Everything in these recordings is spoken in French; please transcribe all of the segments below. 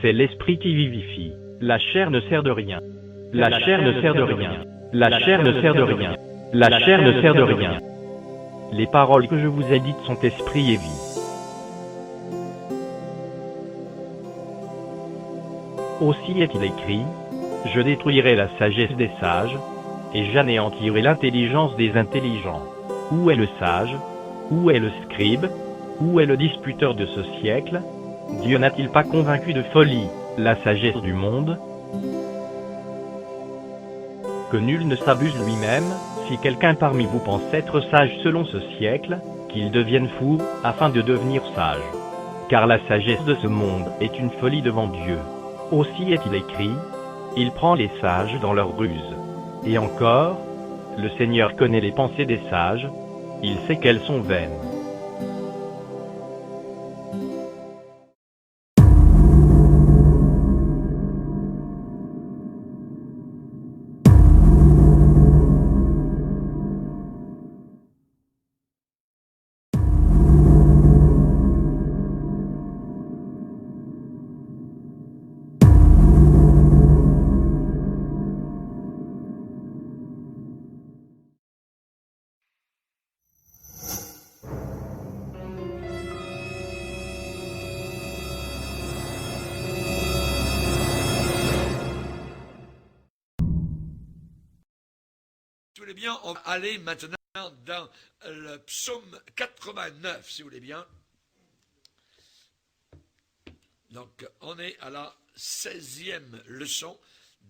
C'est l'esprit qui vivifie. La chair ne sert de rien. La chair ne sert de rien. La chair ne sert de rien. La chair ne sert de rien. Les paroles que je vous ai dites sont esprit et vie. Aussi est-il écrit, je détruirai la sagesse des sages, et j'anéantirai l'intelligence des intelligents. Où est le sage? Où est le scribe? Où est le disputeur de ce siècle? Dieu n'a-t-il pas convaincu de folie la sagesse du monde? Que nul ne s'abuse lui-même, si quelqu'un parmi vous pense être sage selon ce siècle, qu'il devienne fou, afin de devenir sage. Car la sagesse de ce monde est une folie devant Dieu. Aussi est-il écrit, il prend les sages dans leur ruse. Et encore, le Seigneur connaît les pensées des sages, il sait qu'elles sont vaines. Si vous voulez bien, on va aller maintenant dans le psaume 89, si vous voulez bien. Donc, on est à la 16e leçon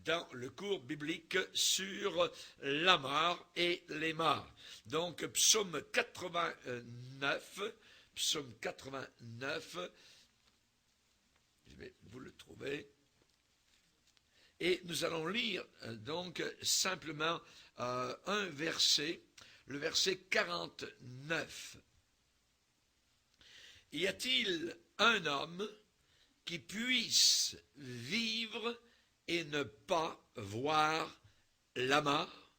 dans le cours biblique sur la mort et les morts. Donc, psaume 89, je vais vous le trouver. Et nous allons lire donc simplement un verset, le verset 49. Y a-t-il un homme qui puisse vivre et ne pas voir la mort,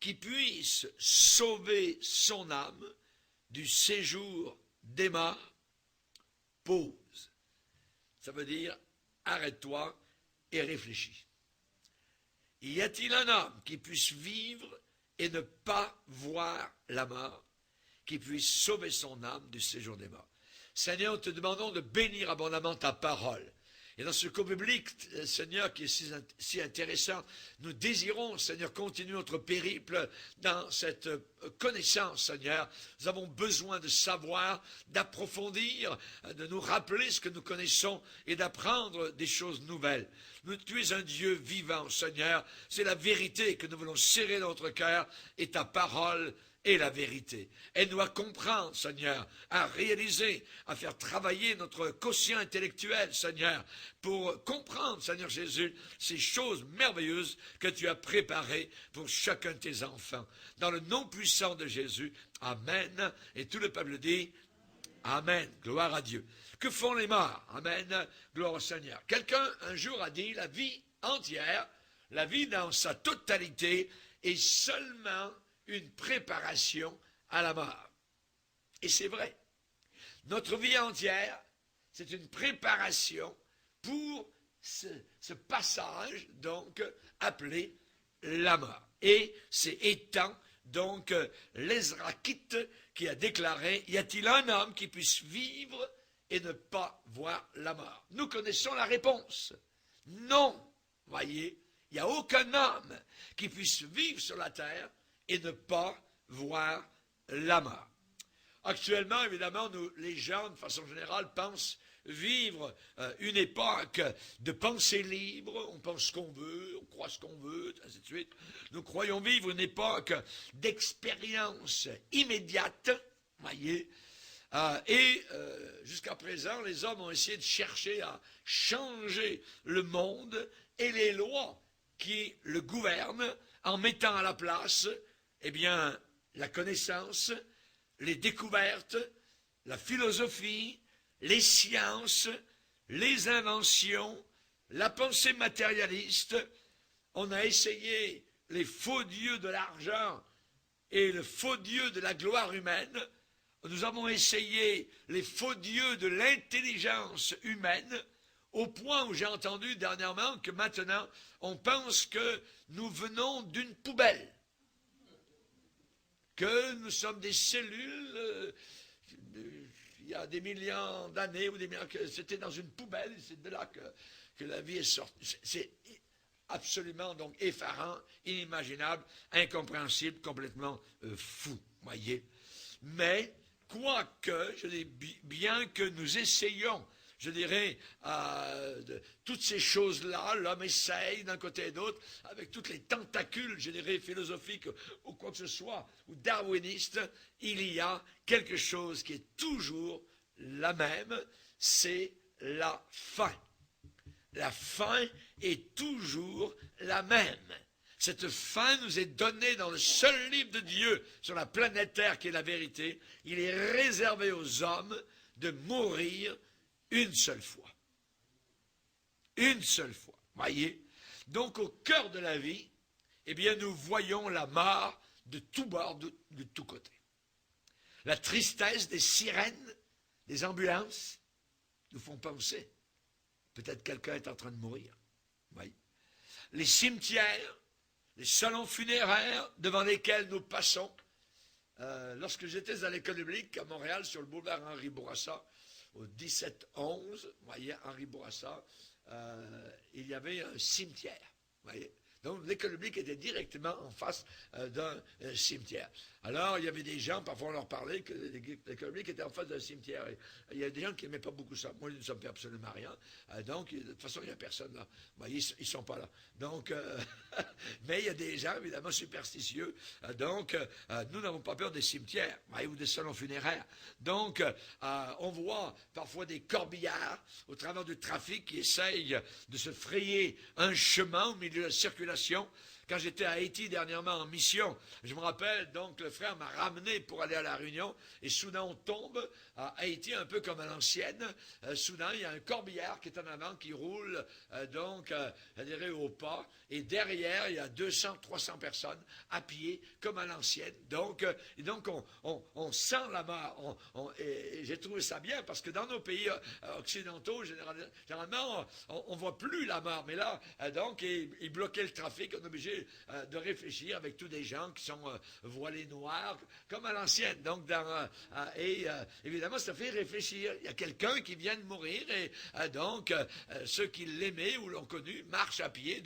qui puisse sauver son âme du séjour des morts? Pause. Ça veut dire arrête-toi et réfléchis. Y a-t-il un homme qui puisse vivre et ne pas voir la mort, qui puisse sauver son âme du séjour des morts? Seigneur, nous te demandons de bénir abondamment ta parole. Et dans ce cours biblique, Seigneur, qui est si intéressant, nous désirons, Seigneur, continuer notre périple dans cette connaissance, Seigneur. Nous avons besoin de savoir, d'approfondir, de nous rappeler ce que nous connaissons et d'apprendre des choses nouvelles. Tu es un Dieu vivant, Seigneur. C'est la vérité que nous voulons serrer dans notre cœur et ta parole est la vérité. Aide-nous à comprendre, Seigneur, à réaliser, à faire travailler notre quotient intellectuel, Seigneur, pour comprendre, Seigneur Jésus, ces choses merveilleuses que tu as préparées pour chacun de tes enfants. Dans le nom puissant de Jésus, Amen. Et tout le peuple dit, Amen. Gloire à Dieu. Que font les morts? Amen. Gloire au Seigneur. Quelqu'un, un jour, a dit, la vie entière, la vie dans sa totalité, est seulement une préparation à la mort. Et c'est vrai. Notre vie entière, c'est une préparation pour ce passage, donc, appelé la mort. Et c'est Étan, donc, l'Ezrakite, qui a déclaré, y a-t-il un homme qui puisse vivre et ne pas voir la mort? Nous connaissons la réponse. Non. Voyez, il n'y a aucun homme qui puisse vivre sur la terre et ne pas voir la mort. Actuellement, évidemment, les gens, de façon générale, pensent vivre une époque de pensée libre. On pense ce qu'on veut, on croit ce qu'on veut, ainsi de suite. Nous croyons vivre une époque d'expérience immédiate, voyez, Jusqu'à présent, les hommes ont essayé de chercher à changer le monde et les lois qui le gouvernent en mettant à la place, eh bien, la connaissance, les découvertes, la philosophie, les sciences, les inventions, la pensée matérialiste. On a essayé les faux dieux de l'argent et le faux dieu de la gloire humaine. Nous avons essayé les faux dieux de l'intelligence humaine, au point où j'ai entendu dernièrement que maintenant, on pense que nous venons d'une poubelle, que nous sommes des cellules, il y a des millions d'années, ou des millions, que c'était dans une poubelle, et c'est de là que la vie est sortie. C'est absolument donc effarant, inimaginable, incompréhensible, complètement fou, voyez. Mais, quoique, je dis, bien que nous essayions, je dirais, toutes ces choses-là, l'homme essaye d'un côté et d'autre, avec toutes les tentacules, je dirais, philosophiques ou quoi que ce soit, ou darwinistes, il y a quelque chose qui est toujours la même, c'est la faim. La faim est toujours la même. Cette faim nous est donnée dans le seul livre de Dieu sur la planète Terre qui est la vérité. Il est réservé aux hommes de mourir une seule fois. Une seule fois. Voyez? Donc au cœur de la vie, eh bien nous voyons la mort de tous bords, de tous côtés. La tristesse des sirènes, des ambulances, nous font penser. Peut-être quelqu'un est en train de mourir. Voyez? Les cimetières, les salons funéraires devant lesquels nous passons. Lorsque j'étais à l'école biblique à Montréal, sur le boulevard Henri Bourassa, au 1711, vous voyez, Henri Bourassa, il y avait un cimetière. Voyez. Donc l'école biblique était directement en face d'un cimetière. Alors il y avait des gens, parfois on leur parlait que l'école biblique était en face d'un cimetière. Et il y a des gens qui n'aimaient pas beaucoup ça. Moi, nous ne fait absolument rien. Donc de toute façon, il n'y a personne là. Ils ne sont pas là. Donc, mais il y a des gens, évidemment, superstitieux. Donc, nous n'avons pas peur des cimetières, ou des salons funéraires. Donc, on voit parfois des corbillards au travers du trafic qui essayent de se frayer un chemin au milieu de la circulation. Quand j'étais à Haïti dernièrement en mission, je me rappelle, donc le frère m'a ramené pour aller à la Réunion, et soudain on tombe à Haïti un peu comme à l'ancienne. Soudain il y a un corbillard qui est en avant, qui roule je dirais au pas, et derrière il y a 200, 300 personnes à pied comme à l'ancienne. Donc on sent la mort. Et j'ai trouvé ça bien parce que dans nos pays occidentaux, généralement on ne voit plus la mort. Mais là, ils bloquaient le trafic, on est obligé de réfléchir avec tous des gens qui sont voilés noirs, comme à l'ancienne. Donc, évidemment, ça fait réfléchir. Il y a quelqu'un qui vient de mourir et ceux qui l'aimaient ou l'ont connu marchent à pied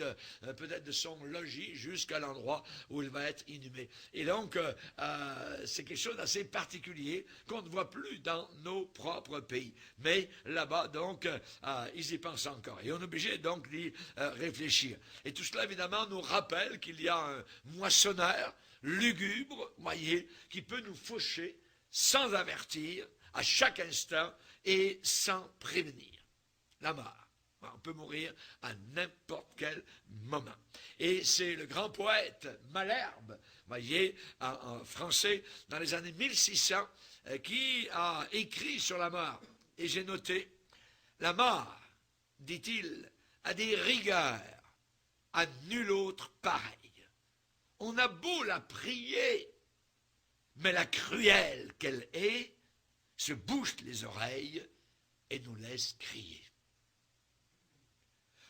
peut-être de son logis jusqu'à l'endroit où il va être inhumé. Et donc, c'est quelque chose d'assez particulier qu'on ne voit plus dans nos propres pays. Mais là-bas, ils y pensent encore. Et on est obligé donc d'y réfléchir. Et tout cela, évidemment, nous rappelle qu'il y a un moissonneur lugubre, voyez, qui peut nous faucher sans avertir, à chaque instant et sans prévenir. La mort. On peut mourir à n'importe quel moment. Et c'est le grand poète Malherbe, voyez, en français, dans les années 1600, qui a écrit sur la mort. Et j'ai noté, la mort, dit-il, a des rigueurs à nul autre pareil. On a beau la prier, mais la cruelle qu'elle est se bouche les oreilles et nous laisse crier.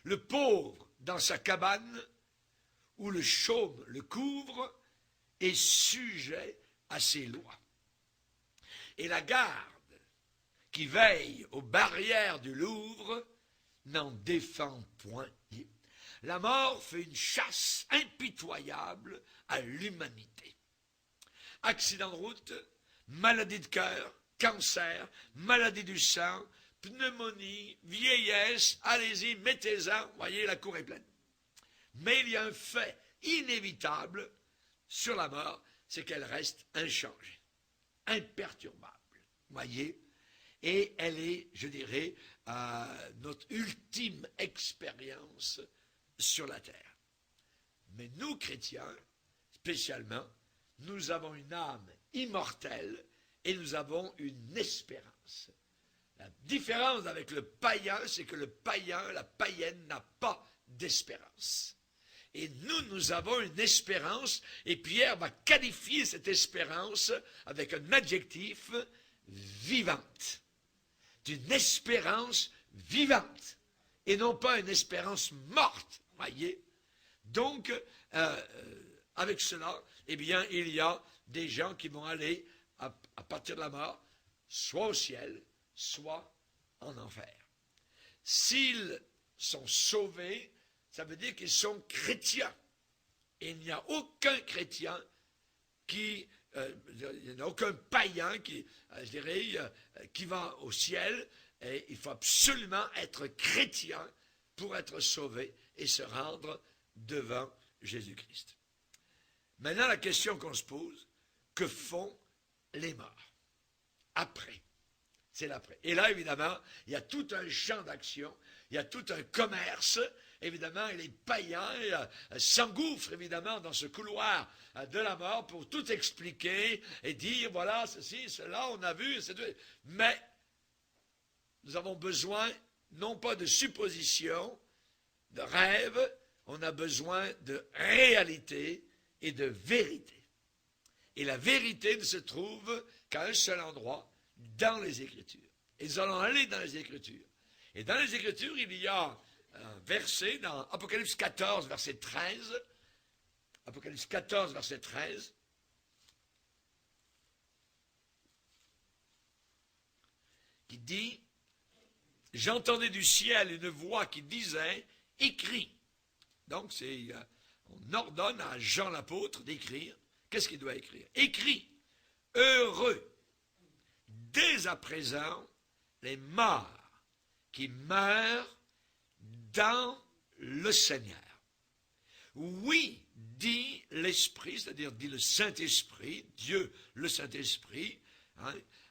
Le pauvre dans sa cabane, où le chaume le couvre, est sujet à ses lois. Et la garde qui veille aux barrières du Louvre n'en défend point. La mort fait une chasse impitoyable à l'humanité. Accident de route, maladie de cœur, cancer, maladie du sang, pneumonie, vieillesse, allez-y, mettez-en, voyez, la cour est pleine. Mais il y a un fait inévitable sur la mort, c'est qu'elle reste inchangée, imperturbable. voyez, et elle est, je dirais, notre ultime expérience sur la terre. Mais nous, chrétiens, spécialement, nous avons une âme immortelle et nous avons une espérance. La différence avec le païen, c'est que le païen, la païenne n'a pas d'espérance. Et nous, nous avons une espérance, et Pierre va qualifier cette espérance avec un adjectif, vivante. D'une espérance vivante, et non pas une espérance morte, voyez. Donc, avec cela, eh bien, il y a des gens qui vont aller, à partir de la mort, soit au ciel, soit en enfer. S'ils sont sauvés, ça veut dire qu'ils sont chrétiens. Et il n'y a aucun chrétien il n'y a aucun païen qui, je dirais, qui va au ciel. Et il faut absolument être chrétien pour être sauvé et se rendre devant Jésus-Christ. Maintenant, la question qu'on se pose, que font les morts après? C'est l'après. Et là, évidemment, il y a tout un champ d'action, il y a tout un commerce, évidemment, et les païens s'engouffrent, évidemment, dans ce couloir de la mort pour tout expliquer et dire, voilà, ceci, cela, on a vu, mais nous avons besoin, non pas de suppositions, de rêves, on a besoin de réalité et de vérité. Et la vérité ne se trouve qu'à un seul endroit, dans les Écritures. Et nous allons aller dans les Écritures. Et dans les Écritures, il y a un verset dans Apocalypse 14, verset 13. Apocalypse 14, verset 13. Qui dit, j'entendais du ciel une voix qui disait, écris. Donc, on ordonne à Jean l'apôtre d'écrire. Qu'est-ce qu'il doit écrire? Écris, heureux, dès à présent, les morts qui meurent dans le Seigneur. Oui, dit l'Esprit, c'est-à-dire dit le Saint-Esprit, Dieu le Saint-Esprit,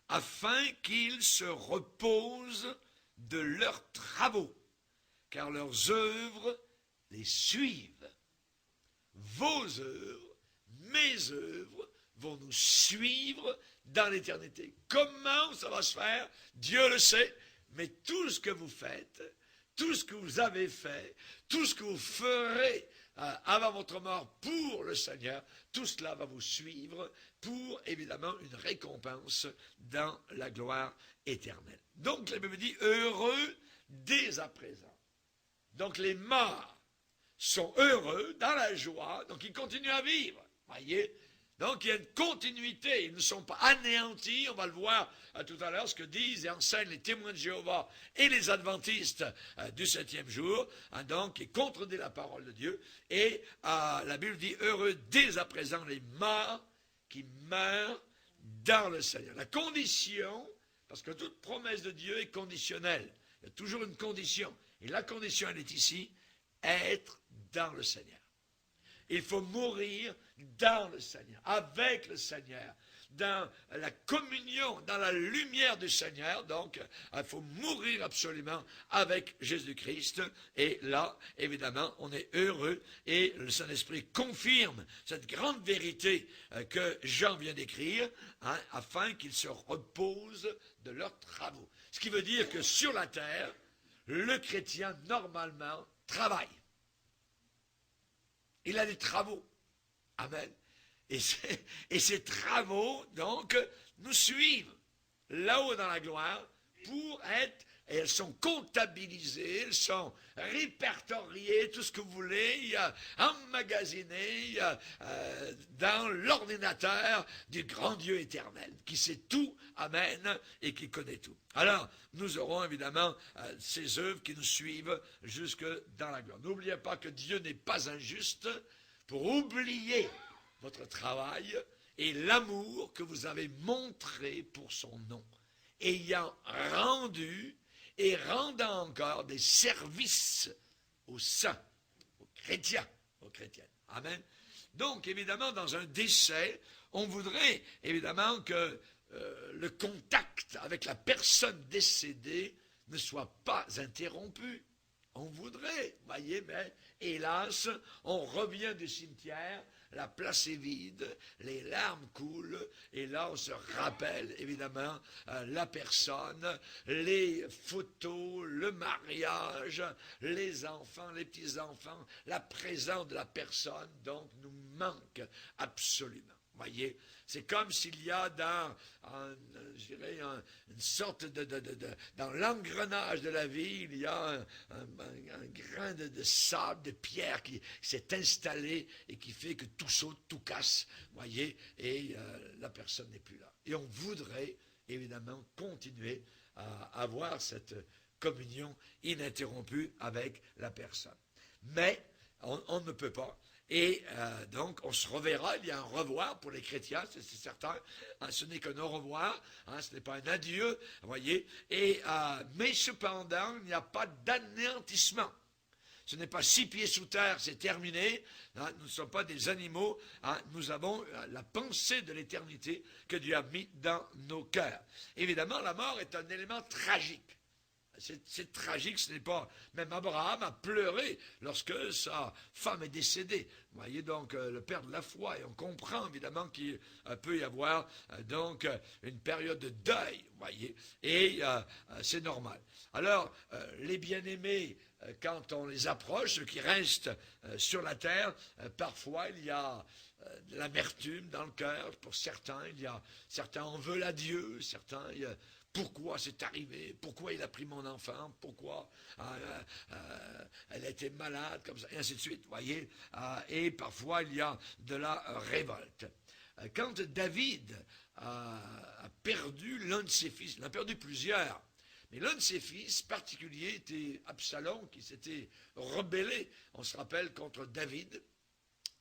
afin qu'ils se reposent de leurs travaux, car leurs œuvres les suivent. Vos œuvres, mes œuvres, vont nous suivre dans l'éternité. Comment ça va se faire? Dieu le sait, mais tout ce que vous faites, tout ce que vous avez fait, tout ce que vous ferez avant votre mort pour le Seigneur, tout cela va vous suivre pour, évidemment, une récompense dans la gloire éternelle. Donc, la Bible dit, heureux dès à présent. Donc, les morts sont heureux dans la joie, donc ils continuent à vivre, voyez. Donc il y a une continuité, ils ne sont pas anéantis, on va le voir tout à l'heure, ce que disent et enseignent les témoins de Jéhovah et les adventistes du 7e jour, donc qui contredisent la parole de Dieu. Et la Bible dit, heureux dès à présent les morts qui meurent dans le Seigneur. La condition, parce que toute promesse de Dieu est conditionnelle, il y a toujours une condition, et la condition elle est ici, être dans le Seigneur. Il faut mourir dans le Seigneur, avec le Seigneur, dans la communion, dans la lumière du Seigneur. Donc, il faut mourir absolument avec Jésus-Christ. Et là, évidemment, on est heureux et le Saint-Esprit confirme cette grande vérité que Jean vient d'écrire, afin qu'ils se reposent de leurs travaux. Ce qui veut dire que sur la terre, le chrétien, normalement, travaille. Il a des travaux. Amen. Et ces travaux, donc, nous suivent là-haut dans la gloire pour être, et elles sont comptabilisées, elles sont répertoriées, tout ce que vous voulez, emmagasinées dans l'ordinateur du grand Dieu éternel, qui sait tout, amen, et qui connaît tout. Alors, nous aurons évidemment ces œuvres qui nous suivent jusque dans la gloire. N'oubliez pas que Dieu n'est pas injuste pour oublier votre travail et l'amour que vous avez montré pour son nom, ayant rendu et rendant encore des services aux saints, aux chrétiens, aux chrétiennes. Amen. Donc, évidemment, dans un décès, on voudrait, évidemment, que le contact avec la personne décédée ne soit pas interrompu. On voudrait, voyez, mais hélas, on revient du cimetière, la place est vide, les larmes coulent, et là on se rappelle évidemment la personne, les photos, le mariage, les enfants, les petits-enfants, la présence de la personne, donc nous manque absolument. Voyez, c'est comme s'il y a dans, je dirais, une sorte dans l'engrenage de la vie, il y a un grain de sable, de pierre qui s'est installé et qui fait que tout saute, tout casse, voyez, et la personne n'est plus là. Et on voudrait, évidemment, continuer à avoir cette communion ininterrompue avec la personne. Mais on ne peut pas. Et donc, on se reverra, il y a un revoir pour les chrétiens, c'est certain, ce n'est qu'un au revoir, ce n'est pas un adieu, vous voyez, mais cependant, il n'y a pas d'anéantissement. Ce n'est pas 6 pieds sous terre, c'est terminé, nous ne sommes pas des animaux, nous avons la pensée de l'éternité que Dieu a mis dans nos cœurs. Évidemment, la mort est un élément tragique. C'est tragique, ce n'est pas... Même Abraham a pleuré lorsque sa femme est décédée. Vous voyez donc le père de la foi, et on comprend évidemment qu'il peut y avoir donc une période de deuil, vous voyez, et c'est normal. Alors, les bien-aimés, quand on les approche, ceux qui restent sur la terre, parfois il y a de l'amertume dans le cœur pour certains, certains en veulent à Dieu, certains... Pourquoi c'est arrivé? Pourquoi il a pris mon enfant? Pourquoi elle a été malade comme ça? Et ainsi de suite, voyez. Et parfois, il y a de la révolte. Quand David a perdu l'un de ses fils, il en a perdu plusieurs, mais l'un de ses fils particulier était Absalom, qui s'était rebellé, on se rappelle, contre David,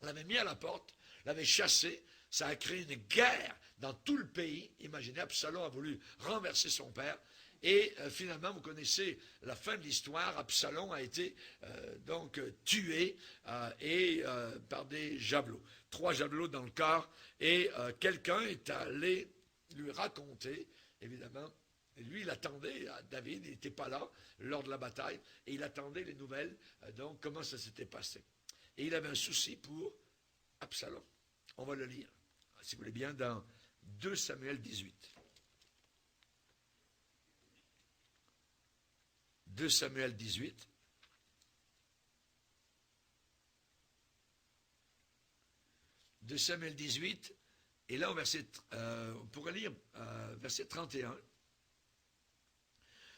l'avait mis à la porte, l'avait chassé. Ça a créé une guerre dans tout le pays. Imaginez, Absalom a voulu renverser son père. Et finalement, vous connaissez la fin de l'histoire. Absalom a été donc tué par des javelots. 3 javelots dans le corps. Et quelqu'un est allé lui raconter, évidemment. Et lui, il attendait, David, il n'était pas là lors de la bataille. Et il attendait les nouvelles, donc comment ça s'était passé. Et il avait un souci pour Absalom. On va le lire, si vous voulez bien, dans 2 Samuel 18. 2 Samuel 18. De Samuel 18, et là, on pourrait lire verset 31.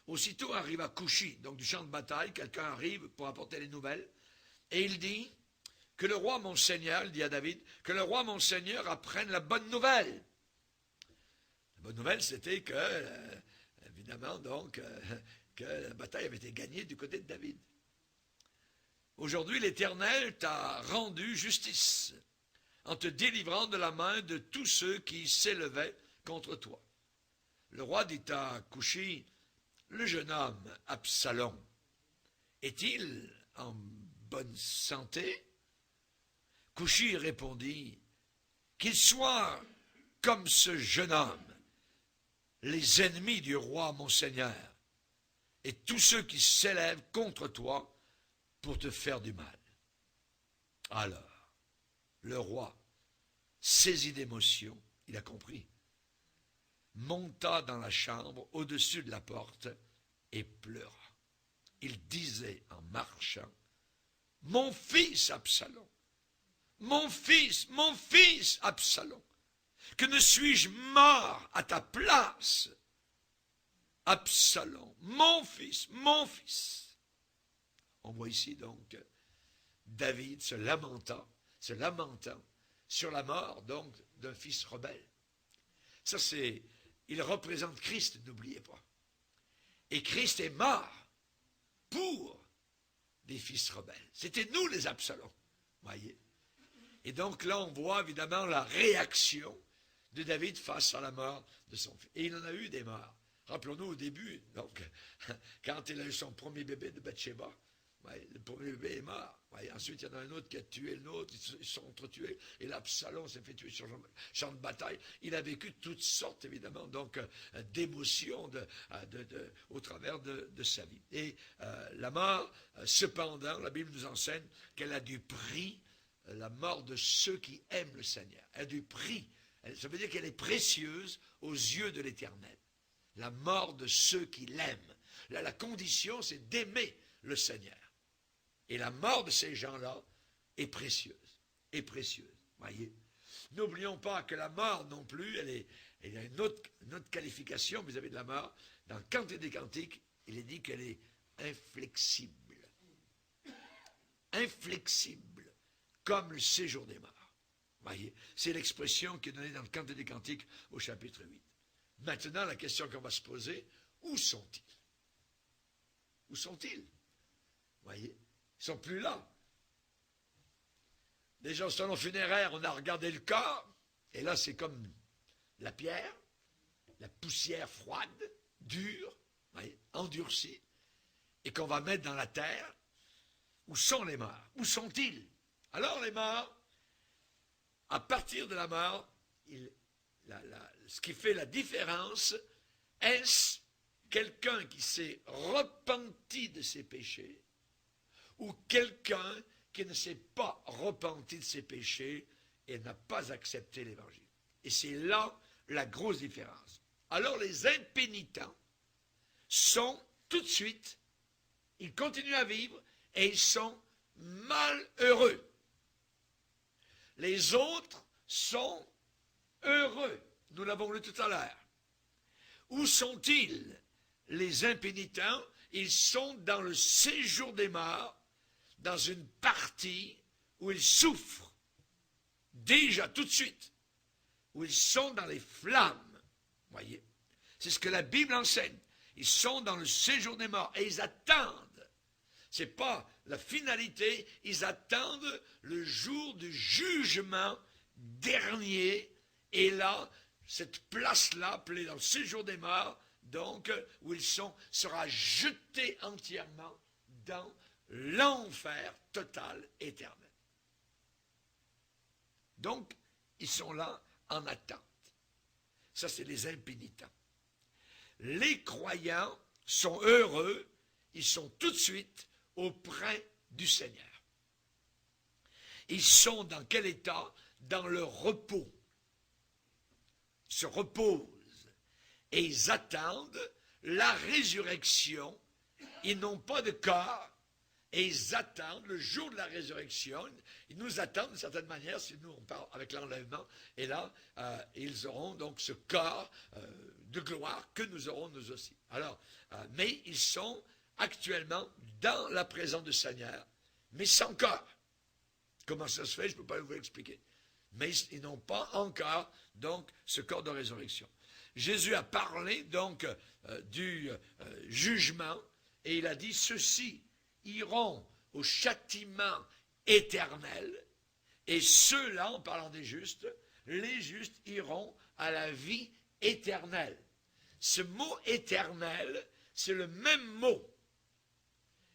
Aussitôt arriva Coushi, donc du champ de bataille, quelqu'un arrive pour apporter les nouvelles, et il dit... Que le roi mon Seigneur, il dit à David, que le roi mon Seigneur apprenne la bonne nouvelle. La bonne nouvelle, c'était que, évidemment, donc, que la bataille avait été gagnée du côté de David. Aujourd'hui, l'Éternel t'a rendu justice en te délivrant de la main de tous ceux qui s'élevaient contre toi. Le roi dit à Coushi, le jeune homme Absalom, est-il en bonne santé? Coushi répondit, qu'il soit comme ce jeune homme, les ennemis du roi mon Seigneur, et tous ceux qui s'élèvent contre toi pour te faire du mal. Alors, le roi, saisi d'émotion, il a compris, monta dans la chambre au-dessus de la porte et pleura. Il disait en marchant, mon fils Absalom, mon fils Absalom, que ne suis-je mort à ta place? Absalom, mon fils. On voit ici donc David se lamentant sur la mort donc d'un fils rebelle. Ça il représente Christ, n'oubliez pas. Et Christ est mort pour des fils rebelles. C'était nous les Absaloms, voyez. Et donc là, on voit évidemment la réaction de David face à la mort de son fils. Et il en a eu des morts. Rappelons-nous au début, donc, quand il a eu son premier bébé de Bathsheba, Ouais, le premier bébé est mort. Ouais, ensuite, il y en a un autre qui a tué l'autre, ils se sont entretués. Et là, Absalom s'est fait tuer sur le champ de bataille. Il a vécu toutes sortes, évidemment, donc d'émotions au travers de sa vie. Et la mort, cependant, la Bible nous enseigne qu'elle a du prix, la mort de ceux qui aiment le Seigneur. Elle a du prix. Ça veut dire qu'elle est précieuse aux yeux de l'Éternel. La mort de ceux qui l'aiment. Là, la condition, c'est d'aimer le Seigneur. Et la mort de ces gens-là est précieuse. Est précieuse. Voyez. N'oublions pas que la mort non plus, elle a une autre qualification vis-à-vis de la mort. Dans le Cantique des Cantiques, il est dit qu'elle est inflexible. Inflexible, comme le séjour des morts. Voyez. C'est l'expression qui est donnée dans le Cantique des Cantiques au chapitre 8. Maintenant, la question qu'on va se poser, où sont-ils? Où sont-ils? Voyez. Ils ne sont plus là. Déjà au salon funéraire, on a regardé le corps, et là c'est comme la pierre, la poussière froide, dure, voyez, endurcie, et qu'on va mettre dans la terre. Où sont les morts? Où sont-ils? Alors les morts, à partir de la mort, ce qui fait la différence, est-ce quelqu'un qui s'est repenti de ses péchés, ou quelqu'un qui ne s'est pas repenti de ses péchés et n'a pas accepté l'Évangile. Et c'est là la grosse différence. Alors les impénitents sont tout de suite, ils continuent à vivre et ils sont malheureux. Les autres sont heureux. Nous l'avons lu tout à l'heure. Où sont-ils, les impénitents? Ils sont dans le séjour des morts, dans une partie où ils souffrent, déjà tout de suite, où ils sont dans les flammes. Voyez, c'est ce que la Bible enseigne. Ils sont dans le séjour des morts et ils attendent. Ce n'est pas la finalité, ils attendent le jour du jugement dernier. Et là, cette place-là, appelée dans le séjour des morts, donc, où ils sont, sera jetée entièrement dans l'enfer total éternel. Donc, ils sont là en attente. Ça, c'est les impénitents. Les croyants sont heureux, ils sont tout de suite auprès du Seigneur. Ils sont dans quel état? Dans le repos. Ils se reposent et ils attendent la résurrection. Ils n'ont pas de corps. Et ils attendent le jour de la résurrection. Ils nous attendent d'une certaine manière, si nous on parle avec l'enlèvement. Et là, ils auront donc ce corps de gloire que nous aurons nous aussi. Alors, mais ils sont actuellement dans la présence du Seigneur, mais sans corps. Comment ça se fait, je ne peux pas vous l'expliquer. Mais ils n'ont pas encore donc ce corps de résurrection. Jésus a parlé donc du jugement et il a dit ceci. Iront au châtiment éternel, et ceux-là, en parlant des justes, les justes iront à la vie éternelle. Ce mot éternel, c'est le même mot.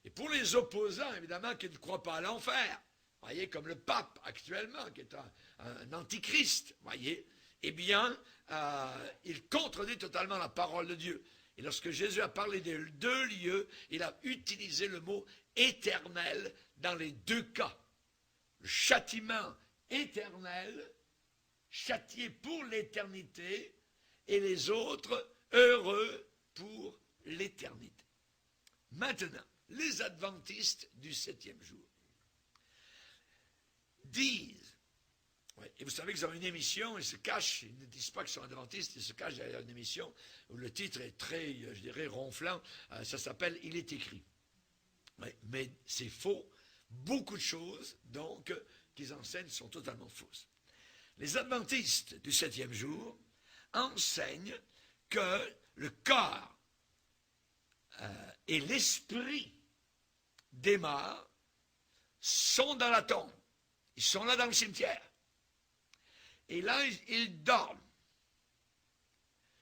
Et pour les opposants, évidemment, qui ne croient pas à l'enfer, voyez, comme le pape actuellement, qui est un antichrist, voyez, eh bien, il contredit totalement la parole de Dieu. Et lorsque Jésus a parlé des deux lieux, il a utilisé le mot éternel dans les deux cas. Le châtiment éternel, châtié pour l'éternité, et les autres heureux pour l'éternité. Maintenant, les adventistes du 7e jour disent, et vous savez qu'ils ont une émission, ils se cachent, ils ne disent pas qu'ils sont adventistes, ils se cachent derrière une émission où le titre est très, je dirais, ronflant, ça s'appelle « Il est écrit ». Mais c'est faux. Beaucoup de choses, donc, qu'ils enseignent sont totalement fausses. Les adventistes du 7e jour enseignent que le corps et l'esprit des morts sont dans la tombe. Ils sont là dans le cimetière. Et là, ils dorment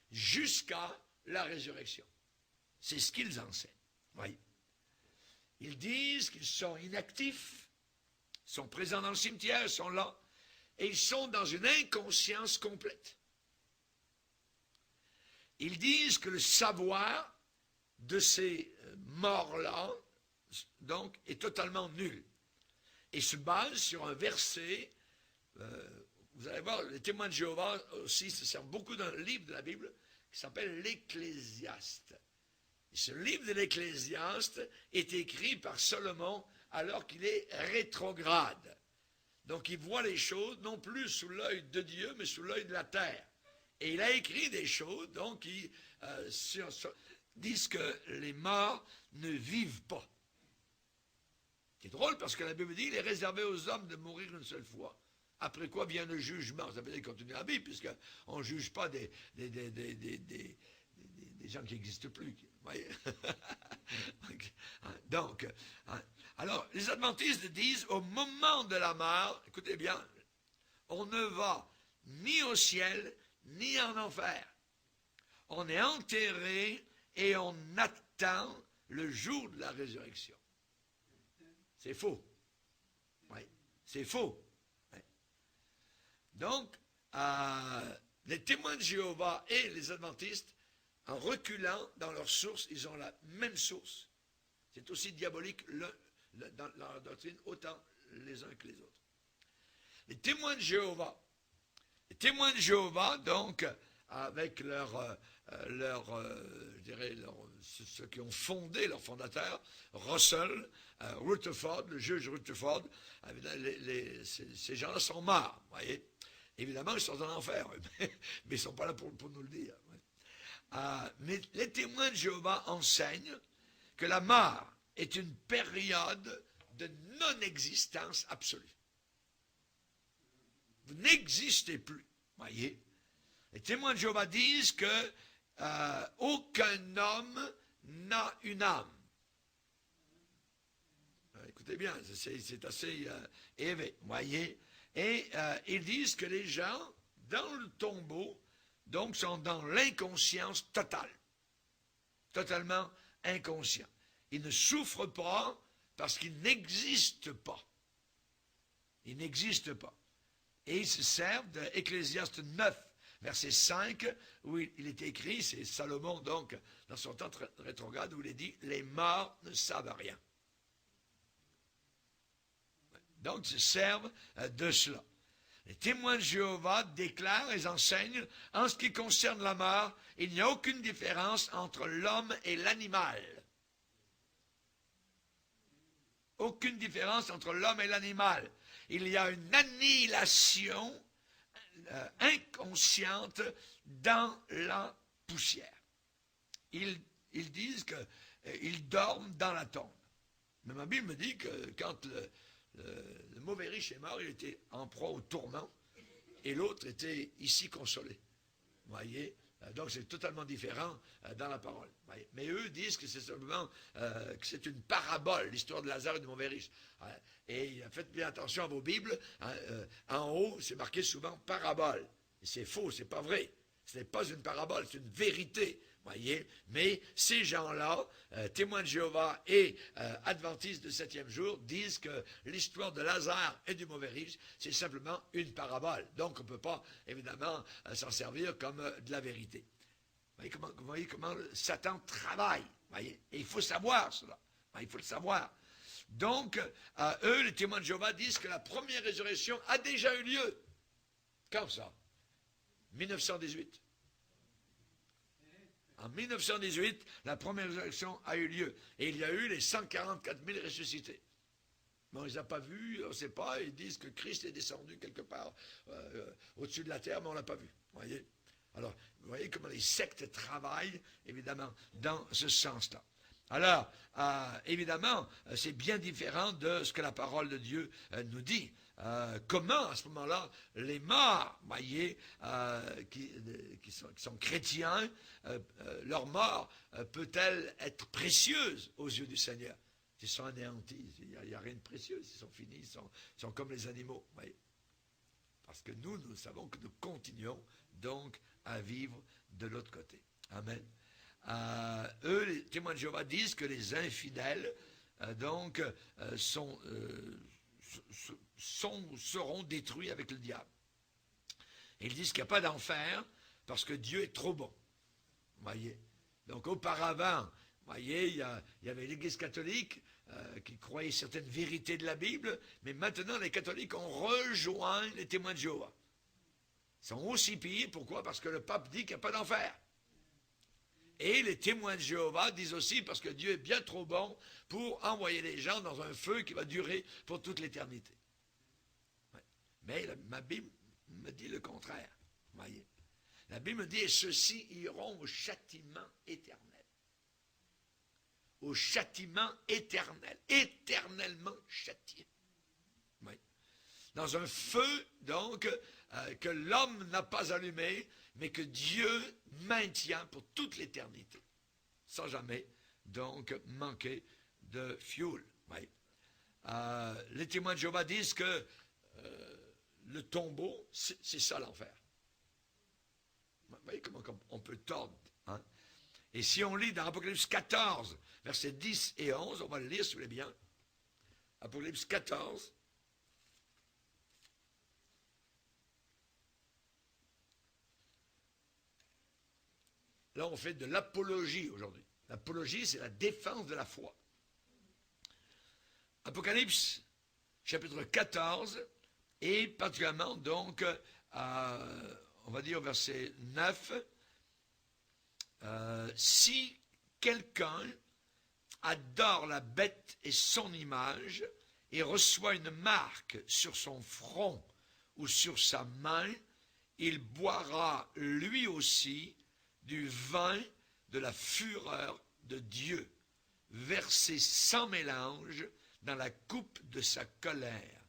jusqu'à la résurrection. C'est ce qu'ils enseignent. Voyez. Ils disent qu'ils sont inactifs, sont présents dans le cimetière, ils sont là, et ils sont dans une inconscience complète. Ils disent que le savoir de ces morts-là, donc, est totalement nul, et se base sur un verset, vous allez voir, les témoins de Jéhovah aussi se servent beaucoup d'un livre de la Bible qui s'appelle l'Ecclésiaste. Et ce livre de l'Ecclésiaste est écrit par Salomon alors qu'il est rétrograde. Donc il voit les choses non plus sous l'œil de Dieu, mais sous l'œil de la terre. Et il a écrit des choses donc qui disent que les morts ne vivent pas. C'est drôle parce que la Bible dit qu'il est réservé aux hommes de mourir une seule fois. Après quoi vient le jugement. Ça veut dire continuer la vie, puisqu'on ne juge pas des gens qui n'existent plus. Vous voyez? Donc, alors, les adventistes disent, au moment de la mort, écoutez bien, on ne va ni au ciel, ni en enfer. On est enterré et on attend le jour de la résurrection. C'est faux. Oui, c'est faux. Oui. Donc, les témoins de Jéhovah et les adventistes, en reculant dans leur source, ils ont la même source. C'est aussi diabolique dans leur doctrine, autant les uns que les autres. Les témoins de Jéhovah, donc, avec ceux qui ont fondé leur fondateur, Russell, Rutherford, le juge Rutherford, ces gens-là sont morts, vous voyez. Évidemment, ils sont en enfer, mais ils ne sont pas là pour nous le dire. Mais les témoins de Jéhovah enseignent que la mort est une période de non-existence absolue. Vous n'existez plus, voyez. Les témoins de Jéhovah disent que aucun homme n'a une âme. Écoutez bien, c'est assez élevé, voyez. Et ils disent que les gens, dans le tombeau, donc sont dans l'inconscience totale. Totalement inconscients. Ils ne souffrent pas parce qu'ils n'existent pas. Ils n'existent pas. Et ils se servent de Ecclésiaste 9, verset 5, où il est écrit, c'est Salomon donc, dans son temps rétrograde, où il est dit, les morts ne savent rien. Donc, ils se servent de cela. Les témoins de Jéhovah déclarent et enseignent, en ce qui concerne la mort, il n'y a aucune différence entre l'homme et l'animal. Aucune différence entre l'homme et l'animal. Il y a une annihilation inconsciente dans la poussière. Ils disent qu'ils dorment dans la tombe. Mais ma Bible me dit que quand le mauvais riche est mort, il était en proie au tourment, et l'autre était ici consolé. Vous voyez? Donc c'est totalement différent dans la parole. Mais eux disent que c'est simplement que c'est une parabole, l'histoire de Lazare et du mauvais riche. Et faites bien attention à vos Bibles. En haut, c'est marqué souvent parabole. Et c'est faux, c'est pas vrai. Ce n'est pas une parabole, c'est une vérité. Voyez, mais ces gens-là, témoins de Jéhovah et adventistes de 7e jour, disent que l'histoire de Lazare et du mauvais riche, c'est simplement une parabole. Donc on ne peut pas, évidemment, s'en servir comme de la vérité. Vous voyez comment Satan travaille. Voyez, et il faut savoir cela. Il faut le savoir. Donc, eux, les témoins de Jéhovah, disent que la première résurrection a déjà eu lieu. Quand ça? 1918. En 1918, la première résurrection a eu lieu. Et il y a eu les 144 000 ressuscités. Mais on ne les a pas vus, on ne sait pas. Ils disent que Christ est descendu quelque part au-dessus de la terre, mais on ne l'a pas vu. Voyez? Alors, vous voyez comment les sectes travaillent, évidemment, dans ce sens-là. Alors, évidemment, c'est bien différent de ce que la parole de Dieu nous dit. Comment, à ce moment-là, les morts, voyez, qui sont chrétiens, leur mort peut-elle être précieuse aux yeux du Seigneur? Ils sont anéantis, il n'y a rien de précieux, ils sont finis, ils sont comme les animaux. Voyez. Parce que nous savons que nous continuons donc à vivre de l'autre côté. Amen. Eux, les témoins de Jéhovah, disent que les infidèles seront détruits avec le diable. Et ils disent qu'il n'y a pas d'enfer parce que Dieu est trop bon. Voyez. Donc auparavant, voyez, il y avait l'Église catholique qui croyait certaines vérités de la Bible, mais maintenant les catholiques ont rejoint les témoins de Jéhovah. Ils sont aussi pires, pourquoi? Parce que le pape dit qu'il n'y a pas d'enfer. Et les témoins de Jéhovah disent aussi parce que Dieu est bien trop bon pour envoyer les gens dans un feu qui va durer pour toute l'éternité. Ouais. Mais ma Bible me dit le contraire. Voyez. La Bible me dit, et ceux-ci iront au châtiment éternel. Au châtiment éternel. Éternellement châtié. Oui. Dans un feu, donc, que l'homme n'a pas allumé, mais que Dieu maintient pour toute l'éternité. Sans jamais, donc, manquer de fioul. Oui. Les témoins de Jéhovah disent que le tombeau, c'est ça l'enfer. Vous voyez comment on peut tordre. Hein? Et si on lit dans Apocalypse 14, versets 10 et 11, on va le lire si vous voulez bien. Apocalypse 14. Là, on fait de l'apologie aujourd'hui. L'apologie, c'est la défense de la foi. Apocalypse, chapitre 14, et particulièrement, donc, on va dire verset 9, si quelqu'un adore la bête et son image et reçoit une marque sur son front ou sur sa main, il boira lui aussi du vin de la fureur de Dieu, versé sans mélange dans la coupe de sa colère.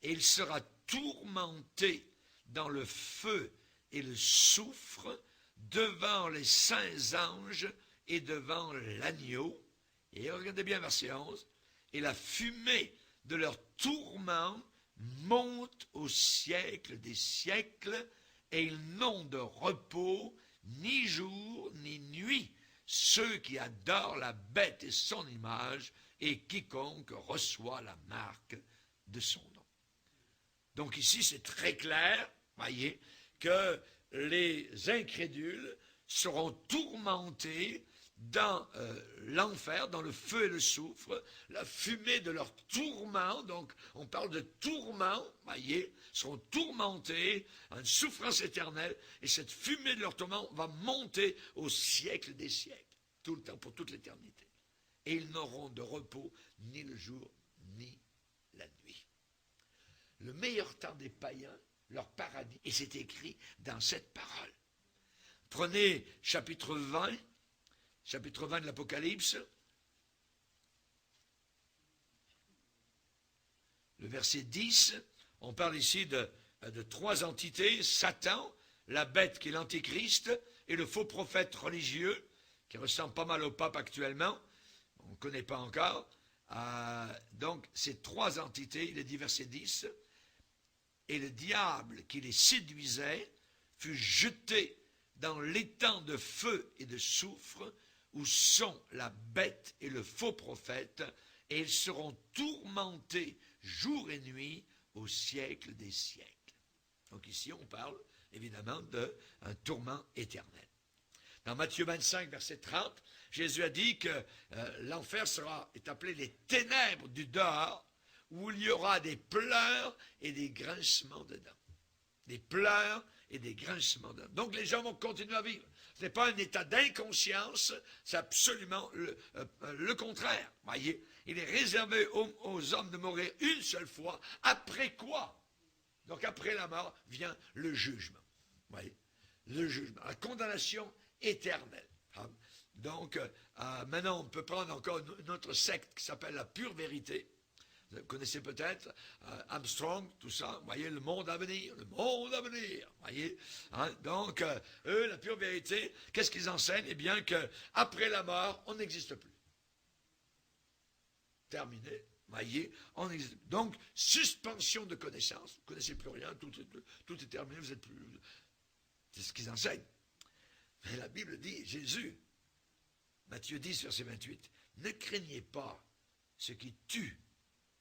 Et il sera tourmenté dans le feu et le soufre devant les saints anges et devant l'agneau. Et regardez bien verset 11. Et la fumée de leur tourment monte au siècle des siècles, et ils n'ont de repos ni jour ni nuit, ceux qui adorent la bête et son image, et quiconque reçoit la marque de son nom. Donc ici c'est très clair, voyez, que les incrédules seront tourmentés dans l'enfer, dans le feu et le soufre, la fumée de leur tourment, donc on parle de tourment, voyez, seront tourmentés, en souffrance éternelle, et cette fumée de leur tourment va monter au siècle des siècles, tout le temps, pour toute l'éternité. Et ils n'auront de repos ni le jour, ni la nuit. Le meilleur temps des païens, leur paradis, et c'est écrit dans cette parole. Prenez chapitre 20 de l'Apocalypse, le verset 10, on parle ici de trois entités, Satan, la bête qui est l'antéchrist, et le faux prophète religieux, qui ressemble pas mal au pape actuellement, on ne connaît pas encore. Donc, ces trois entités, il est dit verset 10, et le diable qui les séduisait fut jeté dans l'étang de feu et de soufre, où sont la bête et le faux prophète, et ils seront tourmentés jour et nuit au siècle des siècles. Donc ici, on parle évidemment d'un tourment éternel. Dans Matthieu 25, verset 30, Jésus a dit que l'enfer est appelé les ténèbres du dehors, où il y aura des pleurs et des grincements de dents. Des pleurs et des grincements de dents. Donc les gens vont continuer à vivre. Ce n'est pas un état d'inconscience, c'est absolument le contraire. Voyez, il est réservé aux hommes de mourir une seule fois, après quoi? Donc après la mort vient le jugement. Voyez, le jugement, la condamnation éternelle. Donc maintenant on peut prendre encore une autre secte qui s'appelle la pure vérité. Vous connaissez peut-être Armstrong, tout ça, vous voyez, le monde à venir, voyez. Hein? Donc, eux, la pure vérité, qu'est-ce qu'ils enseignent? Eh bien, qu'après la mort, on n'existe plus. Terminé, voyez, on existe. Donc, suspension de connaissance, vous ne connaissez plus rien, tout est terminé, vous n'êtes plus... C'est ce qu'ils enseignent. Mais la Bible dit, Jésus, Matthieu 10, verset 28, ne craignez pas ce qui tue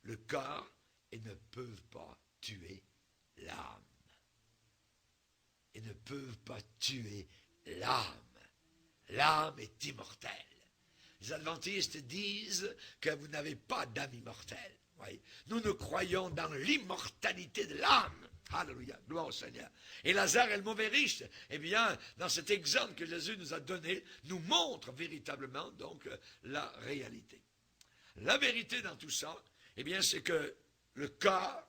le corps et ne peuvent pas tuer l'âme. Et ne peuvent pas tuer l'âme. L'âme est immortelle. Les adventistes disent que vous n'avez pas d'âme immortelle. Oui. Nous croyons dans l'immortalité de l'âme. Alléluia, gloire au Seigneur. Et Lazare et le mauvais riche, eh bien, dans cet exemple que Jésus nous a donné, nous montre véritablement donc la réalité. La vérité dans tout ça, eh bien, c'est que le corps,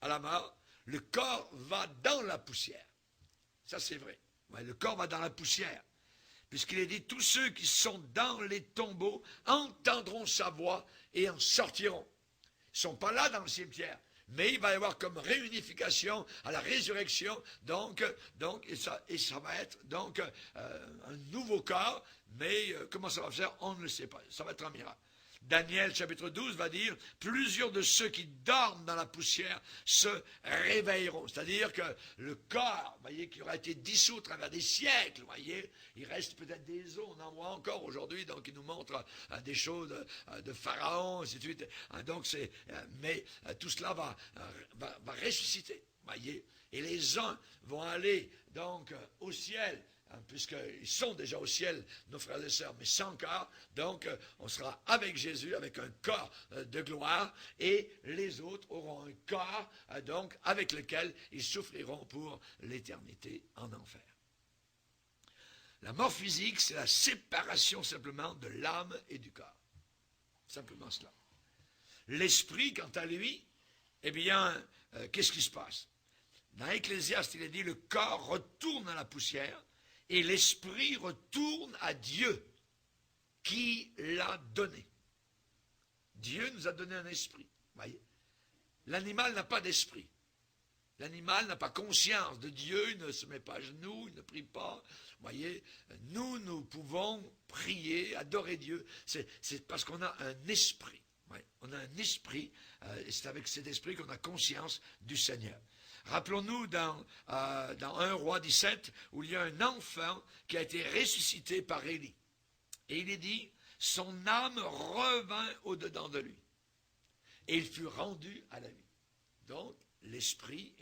à la mort, le corps va dans la poussière. Ça, c'est vrai. Ouais, le corps va dans la poussière. Puisqu'il est dit, tous ceux qui sont dans les tombeaux entendront sa voix et en sortiront. Ils ne sont pas là dans le cimetière. Mais il va y avoir comme réunification à la résurrection, donc et ça va être donc un nouveau corps, mais comment ça va se faire, on ne le sait pas. Ça va être un miracle. Daniel, chapitre 12, va dire, plusieurs de ceux qui dorment dans la poussière se réveilleront. C'est-à-dire que le corps, voyez, qui aura été dissous au travers des siècles, voyez, il reste peut-être des os, on en voit encore aujourd'hui, donc il nous montre des choses de Pharaon, ainsi de suite. Mais tout cela va ressusciter, voyez. Et les uns vont aller donc au ciel, puisqu'ils sont déjà au ciel, nos frères et sœurs, mais sans corps, donc on sera avec Jésus, avec un corps de gloire, et les autres auront un corps, donc, avec lequel ils souffriront pour l'éternité en enfer. La mort physique, c'est la séparation simplement de l'âme et du corps. Simplement cela. L'esprit, quant à lui, eh bien, qu'est-ce qui se passe? Dans Ecclésiaste, il est dit, le corps retourne à la poussière, et l'esprit retourne à Dieu qui l'a donné. Dieu nous a donné un esprit. Voyez, l'animal n'a pas d'esprit. L'animal n'a pas conscience de Dieu, il ne se met pas à genoux, il ne prie pas. Voyez, nous pouvons prier, adorer Dieu. C'est parce qu'on a un esprit. Ouais, on a un esprit, et c'est avec cet esprit qu'on a conscience du Seigneur. Rappelons-nous dans 1 Roi 17, où il y a un enfant qui a été ressuscité par Élie. Et il est dit, son âme revint au-dedans de lui. Et il fut rendu à la vie. Donc, l'esprit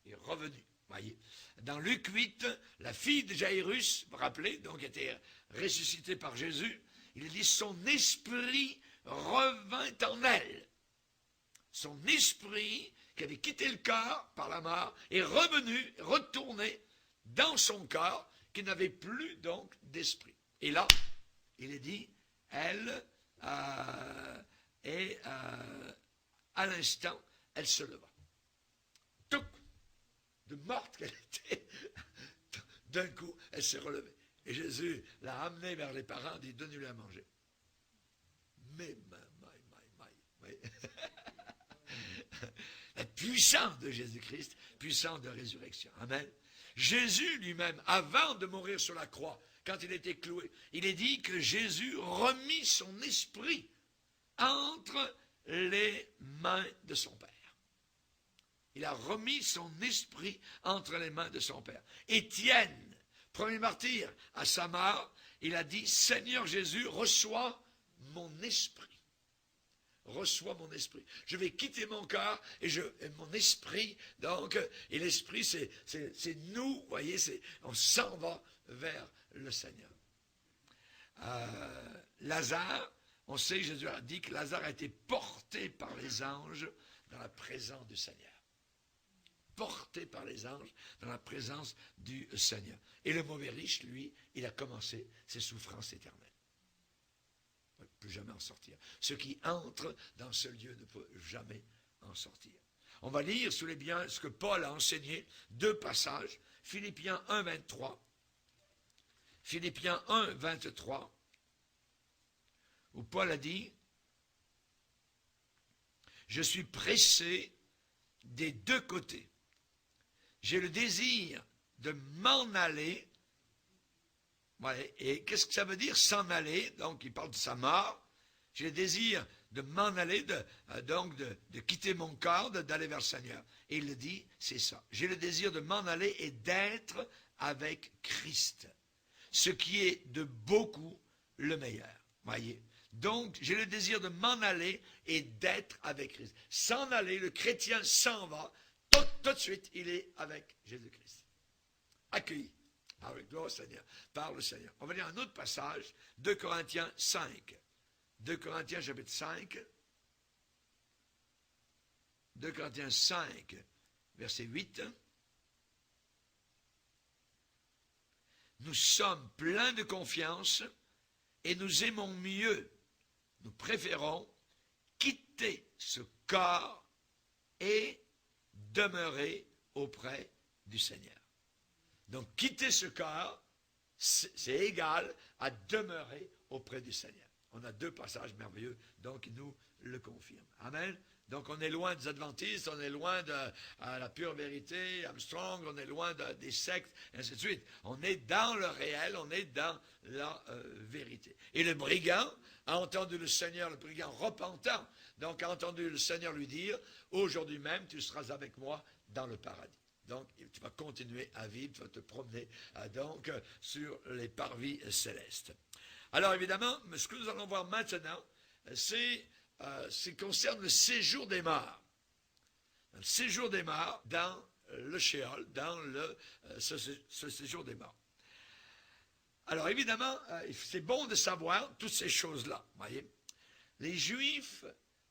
est revenu. Voyez. Dans Luc 8, la fille de Jairus, vous vous rappelez, donc était ressuscitée par Jésus, il est dit, son esprit revint en elle. Son esprit, qui avait quitté le corps par la mort, est revenu, retourné dans son corps, qui n'avait plus donc d'esprit. Et là, il est dit, elle, à l'instant, elle se leva. Tout, de morte qu'elle était, d'un coup, elle s'est relevée. Et Jésus l'a amenée vers les parents, dit, donnez-lui à manger. Mais, la puissance de Jésus-Christ, puissance de résurrection. Amen. Jésus lui-même, avant de mourir sur la croix, quand il était cloué, il est dit que Jésus remit son esprit entre les mains de son Père. Il a remis son esprit entre les mains de son Père. Étienne, premier martyr, à sa mort, il a dit, Seigneur Jésus, reçois mon esprit. Reçois mon esprit. Je vais quitter mon corps et mon esprit, donc, et l'esprit, c'est nous, vous voyez, on s'en va vers le Seigneur. Lazare, on sait, Jésus a dit que Lazare a été porté par les anges dans la présence du Seigneur. Porté par les anges dans la présence du Seigneur. Et le mauvais riche, lui, il a commencé ses souffrances éternelles. Il ne peut plus jamais en sortir. Ceux qui entrent dans ce lieu ne peuvent jamais en sortir. On va lire sous les biens ce que Paul a enseigné, 2 passages, Philippiens 1, 23. Philippiens 1, 23, où Paul a dit, je suis pressé des 2 côtés. J'ai le désir de m'en aller. Voilà. Et qu'est-ce que ça veut dire, s'en aller? Donc, il parle de sa mort. J'ai le désir de m'en aller, de quitter mon corps, d'aller vers le Seigneur. Et il le dit, c'est ça. J'ai le désir de m'en aller et d'être avec Christ. Ce qui est de beaucoup le meilleur. Voyez. Donc, j'ai le désir de m'en aller et d'être avec Christ. S'en aller, le chrétien s'en va, tout de suite, il est avec Jésus-Christ. Accueilli. Avec gloire au Seigneur, par le Seigneur. On va lire un autre passage, 2 Corinthiens 5. 2 Corinthiens chapitre 5. 2 Corinthiens 5, verset 8. Nous sommes pleins de confiance et nous aimons mieux. Nous préférons quitter ce corps et demeurer auprès du Seigneur. Donc, quitter ce corps, c'est égal à demeurer auprès du Seigneur. On a deux passages merveilleux, donc il nous le confirme. Amen. Donc, on est loin des adventistes, on est loin de la pure vérité, Armstrong, on est loin des sectes, et ainsi de suite. On est dans le réel, on est dans la vérité. Et le brigand a entendu le Seigneur, le brigand repentant, donc a entendu le Seigneur lui dire, aujourd'hui même, tu seras avec moi dans le paradis. Donc, tu vas continuer à vivre, tu vas te promener donc sur les parvis célestes. Alors, évidemment, ce que nous allons voir maintenant, c'est concerne le séjour des morts. Le séjour des morts dans le Sheol, dans ce séjour des morts. Alors, évidemment, c'est bon de savoir toutes ces choses-là. Voyez, les Juifs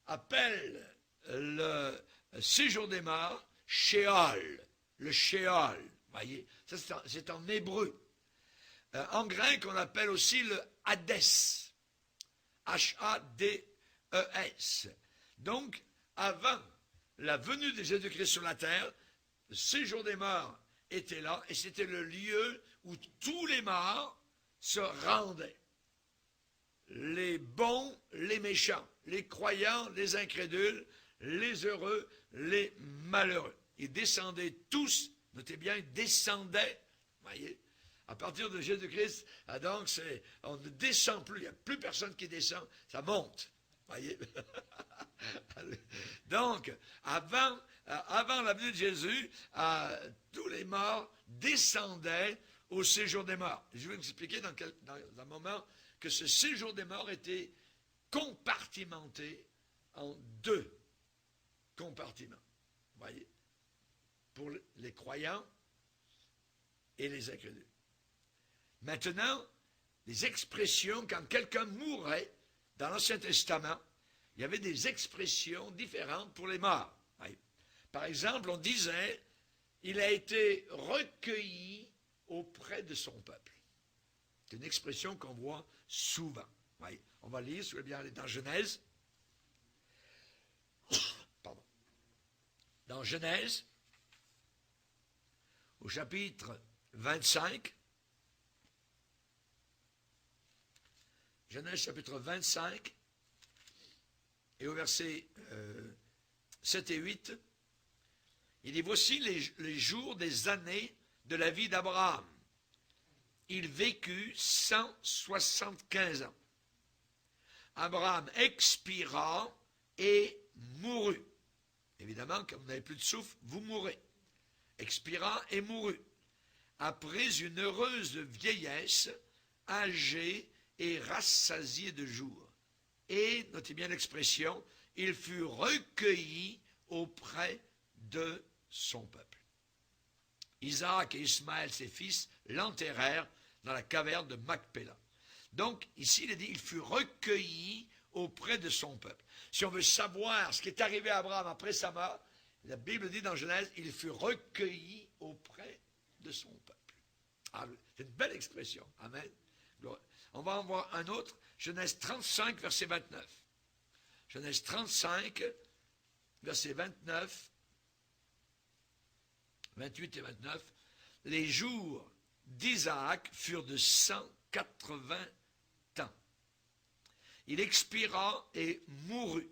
appellent le séjour des morts Sheol. Le Sheol, voyez, ça c'est en hébreu. En grec, on appelle aussi le Hadès. H-A-D-E-S. Donc, avant la venue de Jésus-Christ sur la terre, le séjour des morts était là, et c'était le lieu où tous les morts se rendaient. Les bons, les méchants, les croyants, les incrédules, les heureux, les malheureux. Ils descendaient tous, notez bien, ils descendaient, voyez, à partir de Jésus-Christ, donc on ne descend plus, il n'y a plus personne qui descend, ça monte, voyez. Donc, avant la venue de Jésus, tous les morts descendaient au séjour des morts. Je vais vous expliquer dans un moment que ce séjour des morts était compartimenté en deux compartiments, voyez, pour les croyants et les incrédules. Maintenant, les expressions, quand quelqu'un mourait, dans l'Ancien Testament, il y avait des expressions différentes pour les morts. Par exemple, on disait, il a été recueilli auprès de son peuple. C'est une expression qu'on voit souvent. On va lire, si vous voulez bien aller dans Genèse. Pardon. Dans Genèse, au chapitre 25, Genèse chapitre 25, et au verset 7 et 8, il dit, voici les jours des années de la vie d'Abraham. Il vécut 175 ans. Abraham expira et mourut. Évidemment, quand vous n'avez plus de souffle, vous mourrez. Expira et mourut. Après une heureuse vieillesse, âgé et rassasié de jours. Et, notez bien l'expression, il fut recueilli auprès de son peuple. Isaac et Ismaël, ses fils, l'enterrèrent dans la caverne de Macpéla. Donc, ici, il est dit, il fut recueilli auprès de son peuple. Si on veut savoir ce qui est arrivé à Abraham après sa mort, la Bible dit dans Genèse, il fut recueilli auprès de son peuple. C'est une belle expression. Amen. On va en voir un autre, Genèse 35, verset 29. Genèse 35, verset 29, 28 et 29. Les jours d'Isaac furent de 180 ans. Il expira et mourut,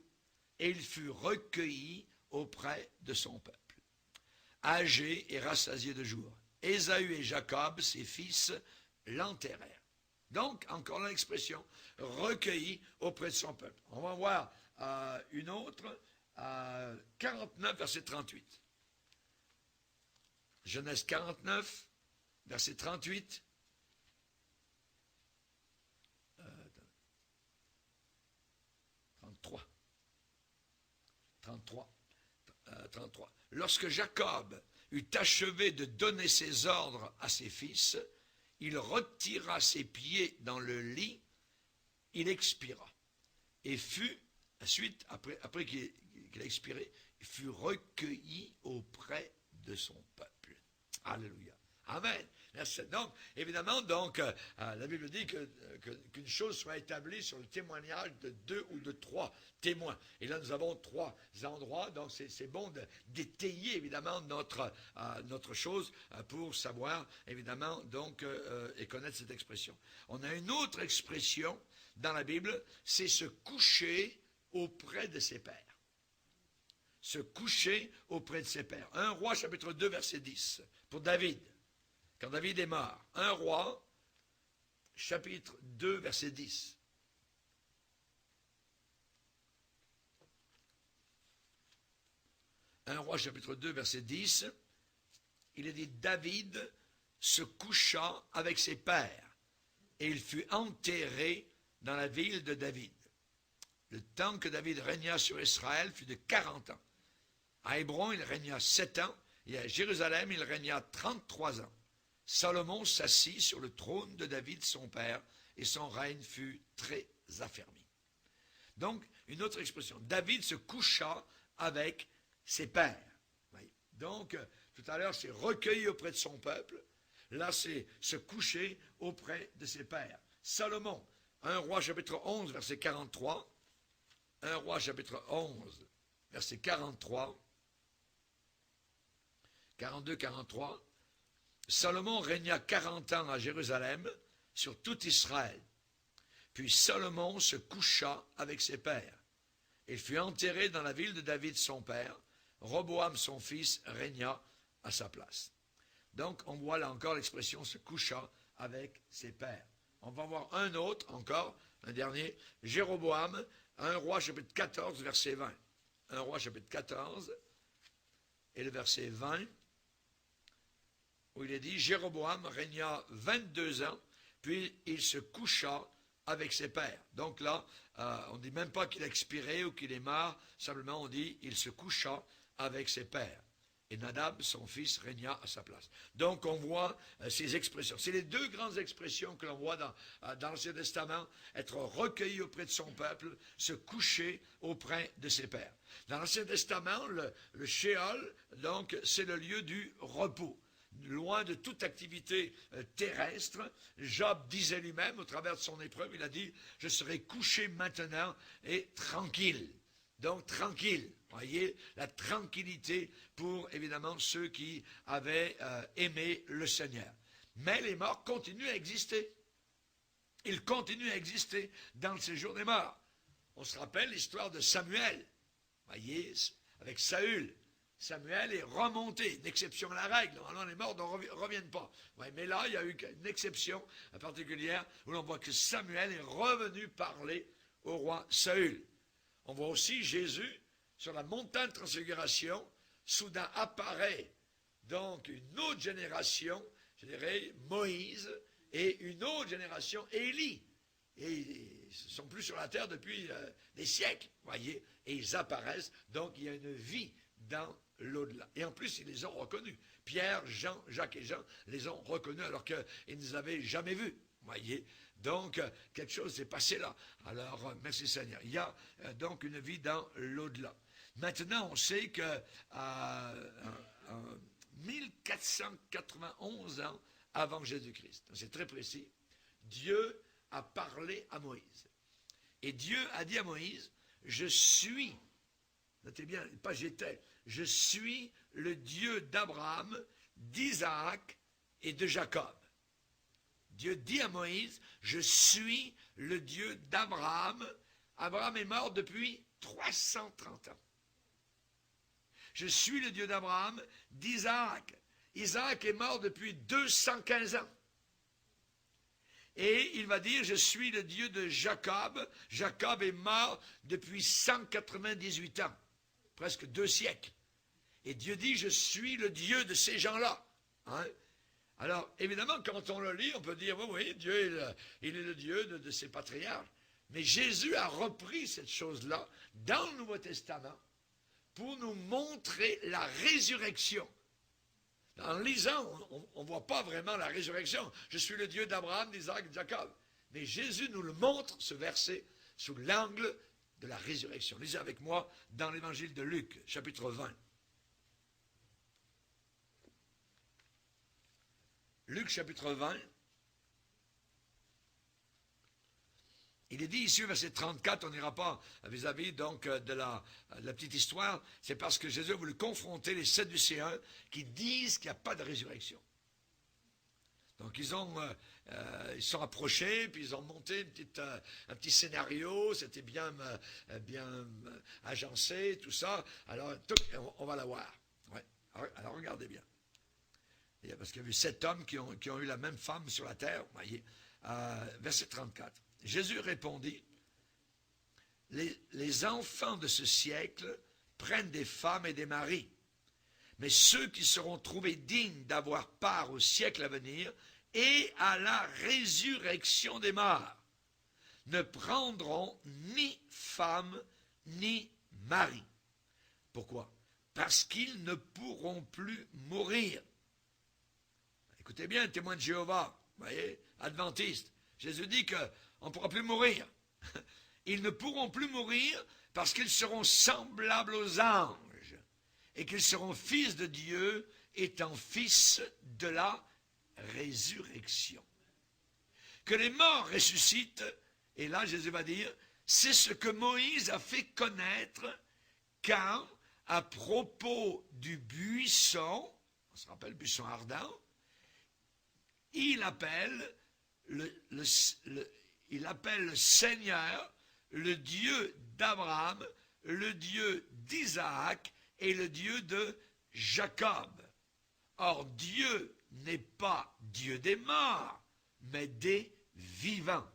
et il fut recueilli auprès de son peuple, âgé et rassasié de jours. Ésaü et Jacob, ses fils, l'enterrèrent. Donc, encore l'expression, recueilli auprès de son peuple. On va voir une autre, 49, verset 38. Genèse 49, verset 38. 33. 33. Lorsque Jacob eut achevé de donner ses ordres à ses fils, il retira ses pieds dans le lit, il expira. Et fut, ensuite, après qu'il a expiré, il fut recueilli auprès de son peuple. Alléluia. Amen. Donc, évidemment, la Bible dit qu'une chose soit établie sur le témoignage de 2 ou de 3 témoins. Et là, nous avons 3 endroits, donc c'est bon d'étayer, évidemment, notre chose pour savoir, évidemment, et connaître cette expression. On a une autre expression dans la Bible, c'est se coucher auprès de ses pairs. Se coucher auprès de ses pairs. 1 Roi, chapitre 2, verset 10, pour David. Quand David est mort, 1 Roi, chapitre 2, verset 10. Un Roi, chapitre 2, verset 10, il est dit, David se coucha avec ses pères, et il fut enterré dans la ville de David. Le temps que David régna sur Israël fut de 40 ans. À Hébron, il régna 7 ans, et à Jérusalem, il régna 33 ans. Salomon s'assit sur le trône de David, son père, et son règne fut très affermi. Donc, une autre expression. David se coucha avec ses pères. Donc, tout à l'heure, c'est recueilli auprès de son peuple. Là, c'est se coucher auprès de ses pères. Salomon, 1 Roi chapitre 11, verset 43. 1 Roi chapitre 11, verset 43. 42-43. Salomon régna 40 ans à Jérusalem sur tout Israël. Puis Salomon se coucha avec ses pères. Il fut enterré dans la ville de David son père. Roboam son fils régna à sa place. Donc on voit là encore l'expression se coucha avec ses pères. On va voir un autre encore, un dernier, Jéroboam, 1 Roi chapitre 14 verset 20. 1 Roi chapitre 14 et le verset 20. Où il est dit, Jéroboam régna 22 ans, puis il se coucha avec ses pères. Donc là, on ne dit même pas qu'il a expiré ou qu'il est mort, simplement on dit, il se coucha avec ses pères. Et Nadab, son fils, régna à sa place. Donc on voit ces expressions. C'est les 2 grandes expressions que l'on voit dans l'Ancien Testament, être recueilli auprès de son peuple, se coucher auprès de ses pères. Dans l'Ancien Testament, le Sheol, donc, c'est le lieu du repos. Loin de toute activité terrestre, Job disait lui-même, au travers de son épreuve, il a dit, je serai couché maintenant et tranquille. Donc tranquille, voyez, la tranquillité pour évidemment ceux qui avaient aimé le Seigneur. Mais les morts continuent à exister. Ils continuent à exister dans le séjour des morts. On se rappelle l'histoire de Samuel, voyez, avec Saül. Samuel est remonté, une exception à la règle. Normalement, les morts ne reviennent pas. Ouais, mais là, il y a eu une exception particulière où l'on voit que Samuel est revenu parler au roi Saül. On voit aussi Jésus sur la montagne de transfiguration. Soudain apparaît donc une autre génération, je dirais Moïse, et une autre génération Élie. Et ils ne sont plus sur la terre depuis des siècles, voyez, et ils apparaissent. Donc il y a une vie dans l'au-delà. Et en plus, ils les ont reconnus. Pierre, Jean, Jacques et Jean les ont reconnus alors qu'ils ne les avaient jamais vus. Voyez, donc quelque chose s'est passé là. Alors, merci Seigneur. Il y a donc une vie dans l'au-delà. Maintenant, on sait que 1491 ans avant Jésus-Christ, c'est très précis, Dieu a parlé à Moïse. Et Dieu a dit à Moïse, je suis, notez bien, pas j'étais, je suis le Dieu d'Abraham, d'Isaac et de Jacob. Dieu dit à Moïse, je suis le Dieu d'Abraham. Abraham est mort depuis 330 ans. Je suis le Dieu d'Abraham, d'Isaac. Isaac est mort depuis 215 ans. Et il va dire, je suis le Dieu de Jacob. Jacob est mort depuis 198 ans, presque 2 siècles. Et Dieu dit, je suis le Dieu de ces gens-là. Hein? Alors, évidemment, quand on le lit, on peut dire, oui, Dieu, il est le Dieu de ses patriarches. Mais Jésus a repris cette chose-là dans le Nouveau Testament pour nous montrer la résurrection. En lisant, on ne voit pas vraiment la résurrection. Je suis le Dieu d'Abraham, d'Isaac et de Jacob. Mais Jésus nous le montre, ce verset, sous l'angle de la résurrection. Lisez avec moi dans l'évangile de Luc, chapitre 20. Luc, chapitre 20. Il est dit ici, verset 34, on n'ira pas vis-à-vis donc de la petite histoire, c'est parce que Jésus a voulu confronter les Sadducéens qui disent qu'il n'y a pas de résurrection. Donc ils sont approchés, puis ils ont monté un petit scénario, c'était bien agencé, tout ça. Alors, on va la voir. Ouais. Alors regardez bien. Parce qu'il y a eu 7 hommes qui ont eu la même femme sur la terre, vous voyez. Verset 34. Jésus répondit, les enfants de ce siècle prennent des femmes et des maris, mais ceux qui seront trouvés dignes d'avoir part au siècle à venir et à la résurrection des morts ne prendront ni femme ni mari. Pourquoi? Parce qu'ils ne pourront plus mourir. Écoutez bien, témoin de Jéhovah, vous voyez, adventiste. Jésus dit qu'on ne pourra plus mourir. Ils ne pourront plus mourir parce qu'ils seront semblables aux anges et qu'ils seront fils de Dieu étant fils de la résurrection. Que les morts ressuscitent, et là Jésus va dire, c'est ce que Moïse a fait connaître quand, à propos du buisson, on se rappelle, buisson ardent, il appelle le Seigneur, le Dieu d'Abraham, le Dieu d'Isaac et le Dieu de Jacob. Or, Dieu n'est pas Dieu des morts, mais des vivants,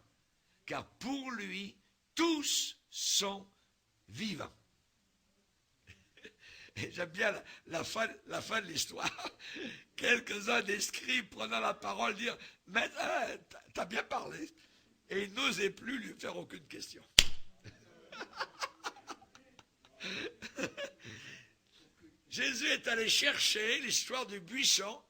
car pour lui, tous sont vivants. Et j'aime bien la fin de l'histoire. Quelques-uns des scribes prenant la parole dire « Mais t'as bien parlé ». Et ils n'osaient plus lui faire aucune question. Jésus est allé chercher l'histoire du buisson.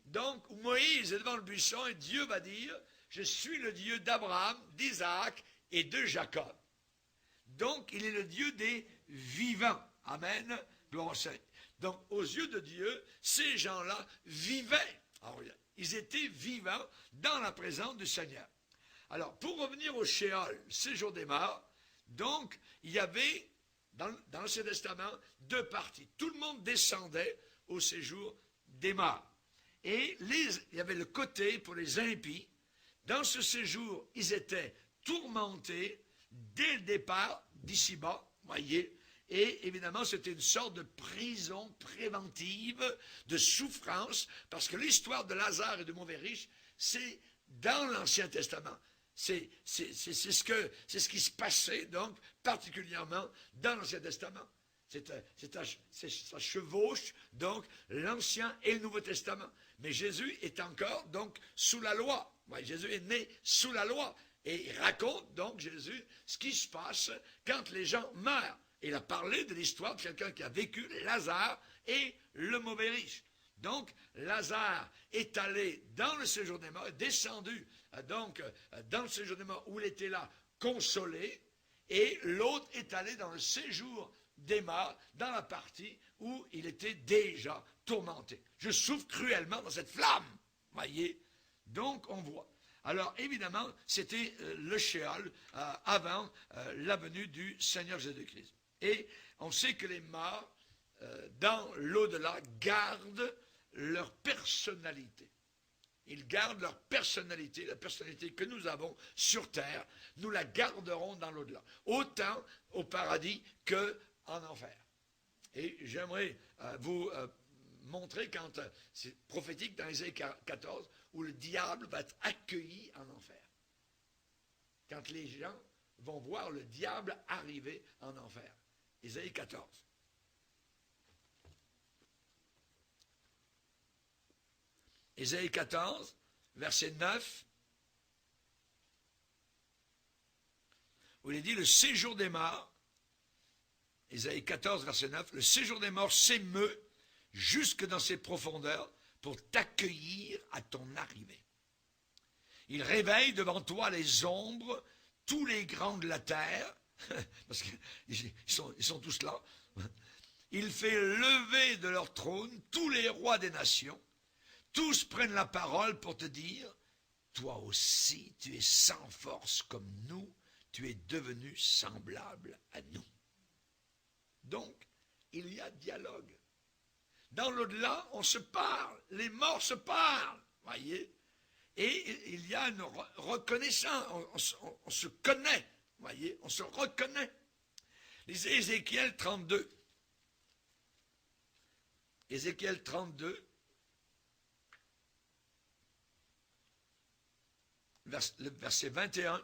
Donc Moïse est devant le buisson et Dieu va dire « Je suis le Dieu d'Abraham, d'Isaac et de Jacob ». Donc il est le Dieu des vivants. Amen. Gloire au Seigneur. Donc, aux yeux de Dieu, ces gens-là vivaient. Alors, ils étaient vivants dans la présence du Seigneur. Alors, pour revenir au Sheol, séjour des morts, donc, il y avait, dans l'Ancien Testament, 2 parties. Tout le monde descendait au séjour des morts. Et il y avait le côté pour les impies. Dans ce séjour, ils étaient tourmentés dès le départ d'ici-bas, voyez. Et évidemment, c'était une sorte de prison préventive, de souffrance, parce que l'histoire de Lazare et de mauvais riche, c'est dans l'Ancien Testament. C'est ce qui se passait, donc, particulièrement dans l'Ancien Testament. Ça chevauche, donc, l'Ancien et le Nouveau Testament. Mais Jésus est encore, donc, sous la loi. Ouais, Jésus est né sous la loi. Et il raconte, donc, Jésus, ce qui se passe quand les gens meurent. Il a parlé de l'histoire de quelqu'un qui a vécu, Lazare et le mauvais riche. Donc, Lazare est allé dans le séjour des morts, descendu donc dans le séjour des morts où il était là, consolé, et l'autre est allé dans le séjour des morts, dans la partie où il était déjà tourmenté. Je souffre cruellement dans cette flamme, voyez. Donc, on voit. Alors, évidemment, c'était le Sheol avant la venue du Seigneur Jésus-Christ. Et on sait que les morts, dans l'au-delà, gardent leur personnalité. Ils gardent leur personnalité, la personnalité que nous avons sur terre, nous la garderons dans l'au-delà. Autant au paradis qu'en enfer. Et j'aimerais vous montrer quand c'est prophétique dans Ésaïe 14, où le diable va être accueilli en enfer. Quand les gens vont voir le diable arriver en enfer. Ésaïe 14. Ésaïe 14, verset 9. où il est dit le séjour des morts, Ésaïe 14, verset 9, le séjour des morts s'émeut jusque dans ses profondeurs pour t'accueillir à ton arrivée. Il réveille devant toi les ombres, tous les grands de la terre, parce qu'ils sont tous là. Il fait lever de leur trône tous les rois des nations. Tous prennent la parole pour te dire, toi aussi tu es sans force comme nous, tu es devenu semblable à nous. Donc, il y a dialogue. Dans l'au-delà, on se parle, les morts se parlent, voyez. Et il y a une reconnaissance, on se connaît, voyez, on se reconnaît. Lisez Ézéchiel 32. Ézéchiel 32, verset 21.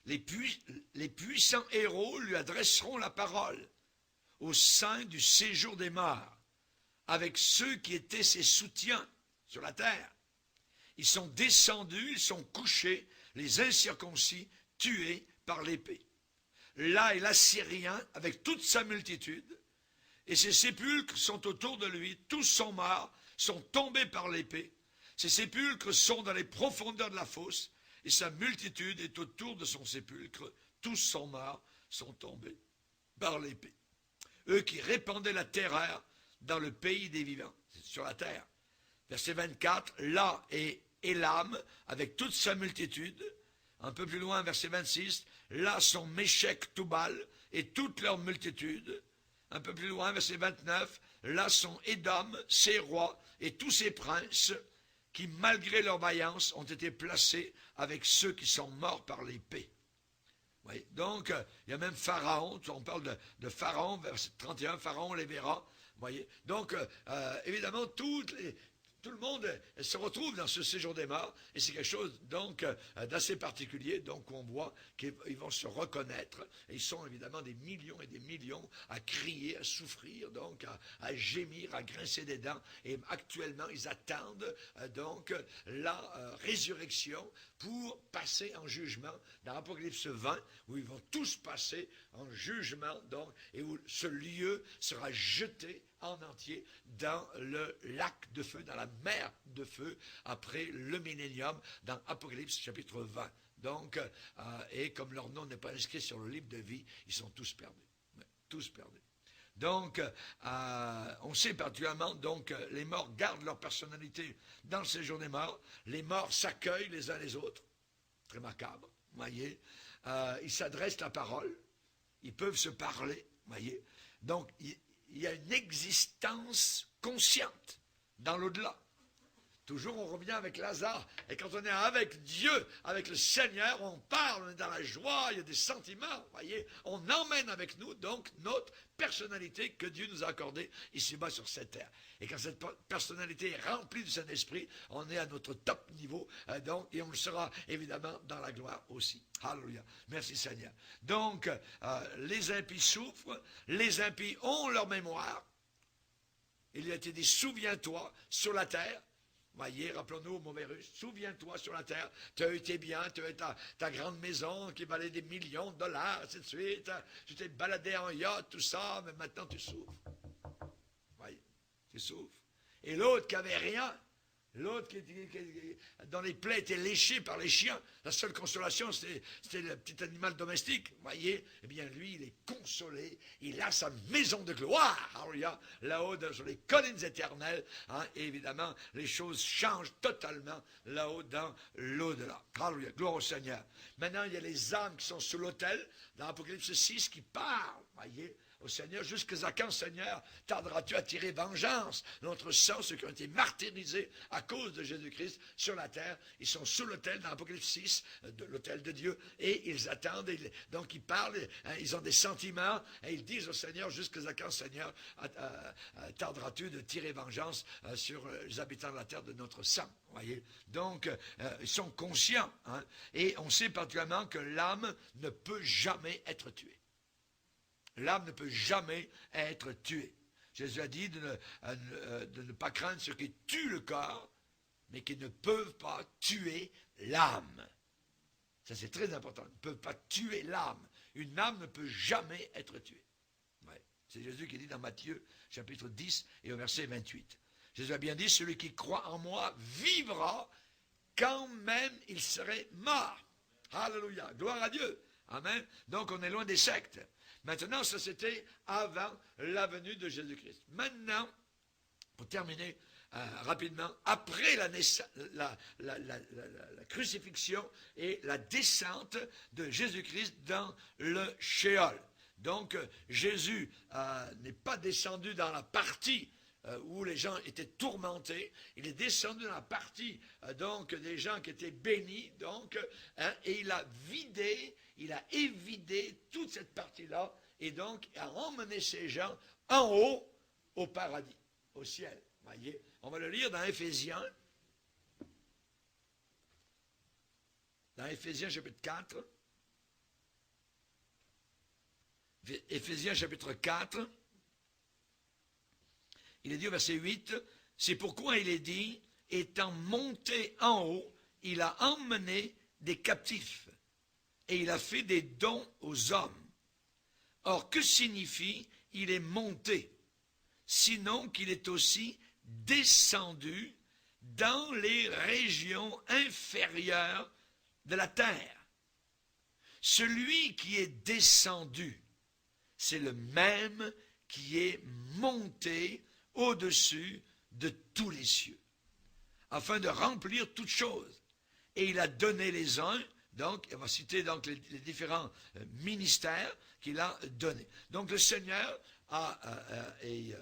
Les puissants héros lui adresseront la parole au sein du séjour des morts, avec ceux qui étaient ses soutiens sur la terre. Ils sont descendus, ils sont couchés, les incirconcis, tués par l'épée. Là est l'Assyrien avec toute sa multitude, et ses sépulcres sont autour de lui, tous sont morts, sont tombés par l'épée. Ses sépulcres sont dans les profondeurs de la fosse, et sa multitude est autour de son sépulcre. Tous sont morts, sont tombés par l'épée. Eux qui répandaient la terreur dans le pays des vivants, sur la terre. Verset 24, là est Élam avec toute sa multitude. Un peu plus loin, verset 26, là sont Méchec, Toubal et toute leur multitude. Un peu plus loin, verset 29, là sont Édom, ses rois et tous ses princes qui, malgré leur vaillance, ont été placés avec ceux qui sont morts par l'épée. Oui, donc, il y a même Pharaon, on parle de Pharaon, verset 31, Pharaon les verra. Voyez. Donc, évidemment, tout le monde se retrouve dans ce séjour des morts, et c'est quelque chose donc d'assez particulier, donc on voit qu'ils vont se reconnaître, et ils sont évidemment des millions et des millions à crier, à souffrir, donc à gémir, à grincer des dents, et actuellement ils attendent donc la résurrection pour passer en jugement dans l'Apocalypse 20, où ils vont tous passer en jugement, donc, et où ce lieu sera jeté en entier dans le lac de feu, dans la mer de feu, après le millénium, dans Apocalypse chapitre 20. Donc, et comme leur nom n'est pas inscrit sur le livre de vie, ils sont tous perdus. Tous perdus. Donc, on sait particulièrement, donc, les morts gardent leur personnalité dans le séjour des morts. Les morts s'accueillent les uns les autres. Très macabre, voyez. Ils s'adressent la parole. Ils peuvent se parler, voyez. Donc, il y a une existence consciente dans l'au-delà. Toujours on revient avec Lazare, et quand on est avec Dieu, avec le Seigneur, on parle, on est dans la joie, il y a des sentiments, voyez, on emmène avec nous donc notre personnalité que Dieu nous a accordée ici-bas sur cette terre. Et quand cette personnalité est remplie du Saint-Esprit, on est à notre top niveau, donc, et on le sera évidemment dans la gloire aussi. Alléluia. Merci Seigneur. Donc, les impies souffrent, les impies ont leur mémoire. Il a été dit, souviens-toi sur la terre. Voyez, rappelons-nous au mauvais russe, souviens-toi sur la terre, tu as été bien, tu as eu ta grande maison qui valait des millions de dollars, ainsi de suite, tu t'es baladé en yacht, tout ça, mais maintenant tu souffres. Voyez, tu souffres. Et l'autre qui avait rien, l'autre dont les plaies étaient léchées par les chiens, la seule consolation c'était le petit animal domestique, voyez, eh bien lui il est consolé, il a sa maison de gloire, alléluia, là-haut sur les collines éternelles, hein, et évidemment les choses changent totalement là-haut dans l'au-delà. Alléluia, gloire au Seigneur. Maintenant il y a les âmes qui sont sous l'autel, dans l'Apocalypse 6 qui parlent, voyez, au Seigneur, jusqu'à quand, Seigneur, tarderas-tu à tirer vengeance notre sang, ceux qui ont été martyrisés à cause de Jésus-Christ sur la terre, ils sont sous l'autel dans l'Apocalypse 6, de l'autel de Dieu, et ils attendent, donc ils parlent, hein, ils ont des sentiments, et ils disent au Seigneur, jusqu'à quand, Seigneur, tarderas-tu de tirer vengeance sur les habitants de la terre de notre sang, voyez. Donc, ils sont conscients, hein, et on sait particulièrement que l'âme ne peut jamais être tuée. L'âme ne peut jamais être tuée. Jésus a dit de ne pas craindre ceux qui tuent le corps, mais qui ne peuvent pas tuer l'âme. Ça, c'est très important. On ne peut pas tuer l'âme. Une âme ne peut jamais être tuée. Ouais. C'est Jésus qui dit dans Matthieu, chapitre 10 et au verset 28. Jésus a bien dit, celui qui croit en moi vivra quand même il serait mort. Alléluia. Gloire à Dieu. Amen. Donc, on est loin des sectes. Maintenant, ça, c'était avant la venue de Jésus-Christ. Maintenant, pour terminer rapidement, après la crucifixion et la descente de Jésus-Christ dans le Sheol. Donc, Jésus n'est pas descendu dans la partie où les gens étaient tourmentés. Il est descendu dans la partie donc des gens qui étaient bénis, donc, et il a évidé toute cette partie-là, et donc a emmené ces gens en haut au paradis, au ciel. Voyez, on va le lire dans Éphésiens. Dans Éphésiens chapitre 4. Éphésiens chapitre 4. Il est dit au verset 8, c'est pourquoi il est dit, étant monté en haut, il a emmené des captifs et il a fait des dons aux hommes. Or, que signifie il est monté? Sinon qu'il est aussi descendu dans les régions inférieures de la terre. Celui qui est descendu, c'est le même qui est monté au-dessus de tous les cieux, afin de remplir toutes choses. Et il a donné les uns, donc, on va citer donc les différents ministères qu'il a donnés. Donc le Seigneur est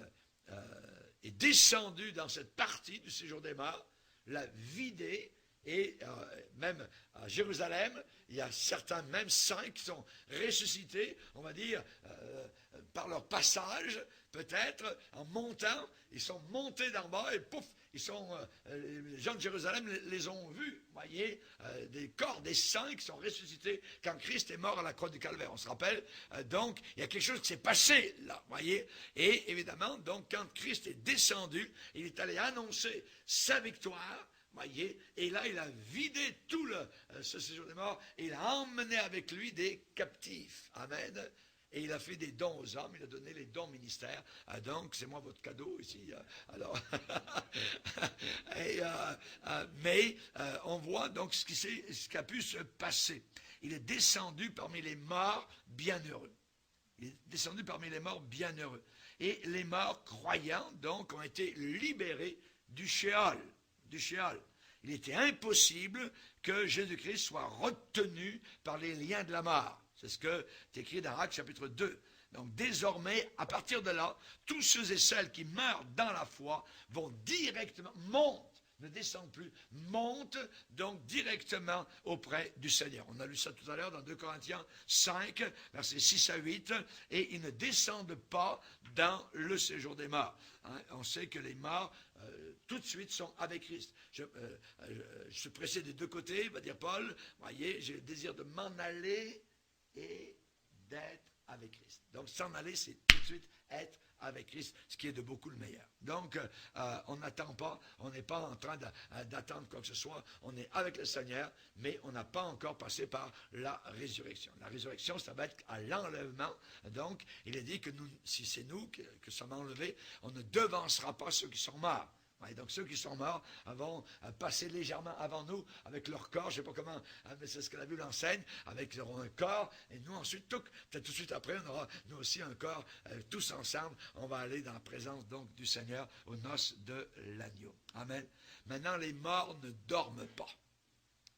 descendu dans cette partie du séjour des morts, l'a vidé, et même à Jérusalem, il y a certains même saints qui sont ressuscités, on va dire, par leur passage, peut-être, en montant, ils sont montés d'en bas et pouf, les gens de Jérusalem les ont vus, voyez, des corps des saints qui sont ressuscités quand Christ est mort à la croix du Calvaire. On se rappelle, donc, il y a quelque chose qui s'est passé là, voyez, et évidemment, donc, quand Christ est descendu, il est allé annoncer sa victoire, voyez, et là, il a vidé tout ce séjour des morts, et il a emmené avec lui des captifs. Amen. Et il a fait des dons aux hommes, il a donné les dons ministères. Donc, c'est moi votre cadeau ici. Alors, mais on voit donc ce qui a pu se passer. Il est descendu parmi les morts bienheureux. Il est descendu parmi les morts bienheureux. Et les morts croyants, donc, ont été libérés du Sheol. Il était impossible que Jésus-Christ soit retenu par les liens de la mort. C'est ce que est écrit dans Actes chapitre 2. Donc désormais, à partir de là, tous ceux et celles qui meurent dans la foi vont directement, ne descendent plus, montent donc directement auprès du Seigneur. On a lu ça tout à l'heure dans 2 Corinthiens 5, versets 6 à 8, et ils ne descendent pas dans le séjour des morts. On sait que les morts, tout de suite, sont avec Christ. Je suis pressé des deux côtés, va dire Paul, voyez, j'ai le désir de m'en aller et d'être avec Christ. Donc, s'en aller, c'est tout de suite être avec Christ, ce qui est de beaucoup le meilleur. Donc, on n'attend pas, on n'est pas en train d'attendre quoi que ce soit, on est avec le Seigneur, mais on n'a pas encore passé par la résurrection. La résurrection, ça va être à l'enlèvement. Donc, il est dit que nous, si c'est nous que sommes enlevés, on ne devancera pas ceux qui sont morts. Et donc ceux qui sont morts vont passer légèrement avant nous avec leur corps, je ne sais pas comment, mais c'est ce que la Bible enseigne, avec leur un corps, et nous ensuite, peut-être tout de suite après, on aura nous aussi un corps, tous ensemble, on va aller dans la présence donc du Seigneur aux noces de l'agneau. Amen. Maintenant, les morts ne dorment pas.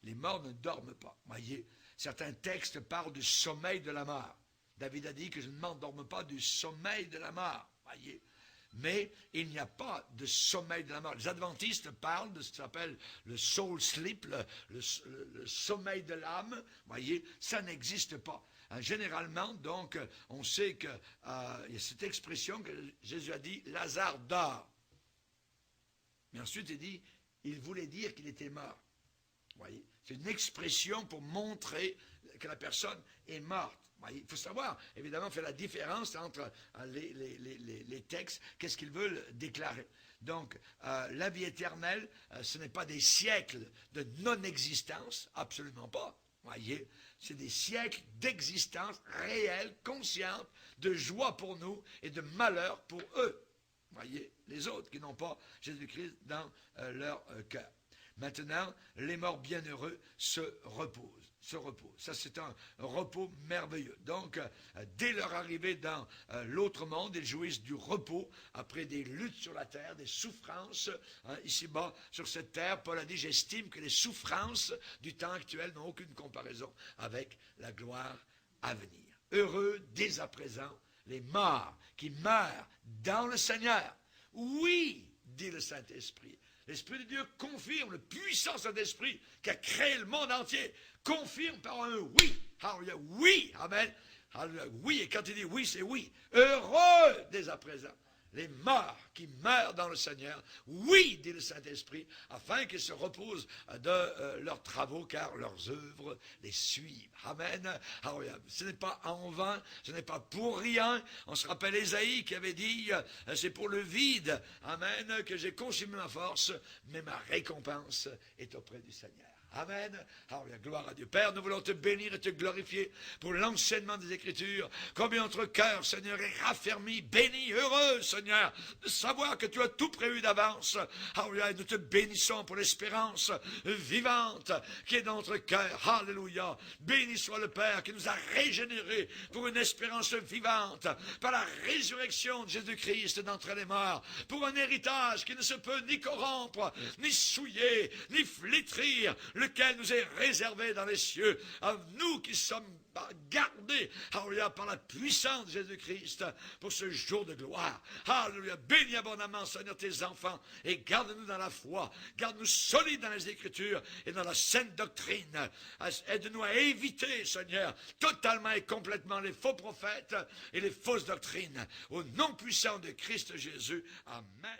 Les morts ne dorment pas. Voyez, certains textes parlent du sommeil de la mort. David a dit que je ne m'endorme pas du sommeil de la mort. Voyez. Mais il n'y a pas de sommeil de la mort. Les adventistes parlent de ce qui s'appelle le soul sleep, le sommeil de l'âme. Voyez, ça n'existe pas. Généralement, donc, on sait qu'il y a cette expression que Jésus a dit, Lazare dort. Mais ensuite, il voulait dire qu'il était mort. Voyez, c'est une expression pour montrer que la personne est morte. Il faut savoir, évidemment, faire la différence entre les textes, qu'est-ce qu'ils veulent déclarer. Donc, la vie éternelle, ce n'est pas des siècles de non-existence, absolument pas. Voyez, c'est des siècles d'existence réelle, consciente, de joie pour nous et de malheur pour eux. Voyez, les autres qui n'ont pas Jésus-Christ dans leur cœur. Maintenant, les morts bienheureux se reposent. Ça, c'est un repos merveilleux. Donc, dès leur arrivée dans l'autre monde, ils jouissent du repos après des luttes sur la terre, des souffrances. Ici-bas, sur cette terre, Paul a dit, j'estime que les souffrances du temps actuel n'ont aucune comparaison avec la gloire à venir. Heureux, dès à présent, les morts qui meurent dans le Seigneur. Oui, dit le Saint-Esprit. L'Esprit de Dieu confirme, le puissant Saint-Esprit qui a créé le monde entier, confirme par un oui. Alléluia, oui, amen. Alléluia, oui, et quand il dit oui, c'est oui. Heureux dès à présent. Les morts qui meurent dans le Seigneur, oui, dit le Saint-Esprit, afin qu'ils se reposent de leurs travaux, car leurs œuvres les suivent. Amen. Alléluia. Ce n'est pas en vain, ce n'est pas pour rien. On se rappelle Ésaïe qui avait dit, c'est pour le vide, amen, que j'ai consumé ma force, mais ma récompense est auprès du Seigneur. Amen. Alléluia, gloire à Dieu. Père, nous voulons te bénir et te glorifier pour l'enseignement des Écritures. Combien notre cœur, Seigneur, est raffermi, béni, heureux, Seigneur, de savoir que tu as tout prévu d'avance. Alléluia, et nous te bénissons pour l'espérance vivante qui est dans notre cœur. Alléluia. Béni soit le Père qui nous a régénérés pour une espérance vivante, par la résurrection de Jésus-Christ d'entre les morts, pour un héritage qui ne se peut ni corrompre, ni souiller, ni flétrir, lequel nous est réservé dans les cieux, à nous qui sommes gardés, alléluia, par la puissance de Jésus-Christ pour ce jour de gloire. Alléluia, bénis abondamment, Seigneur, tes enfants, et garde-nous dans la foi, garde-nous solides dans les Écritures et dans la sainte doctrine. Aide-nous à éviter, Seigneur, totalement et complètement les faux prophètes et les fausses doctrines. Au nom puissant de Christ Jésus. Amen.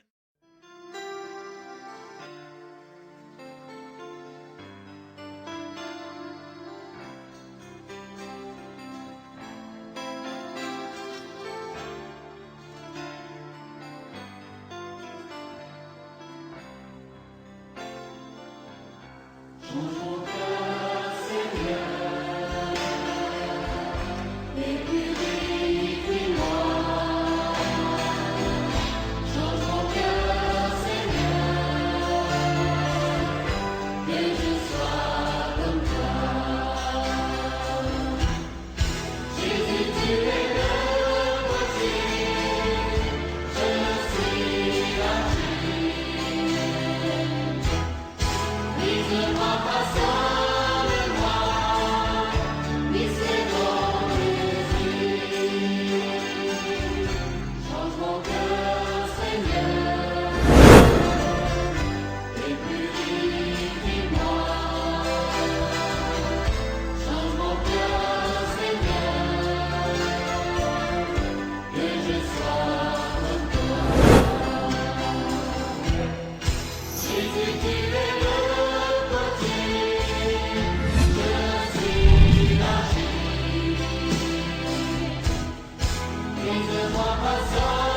Moi,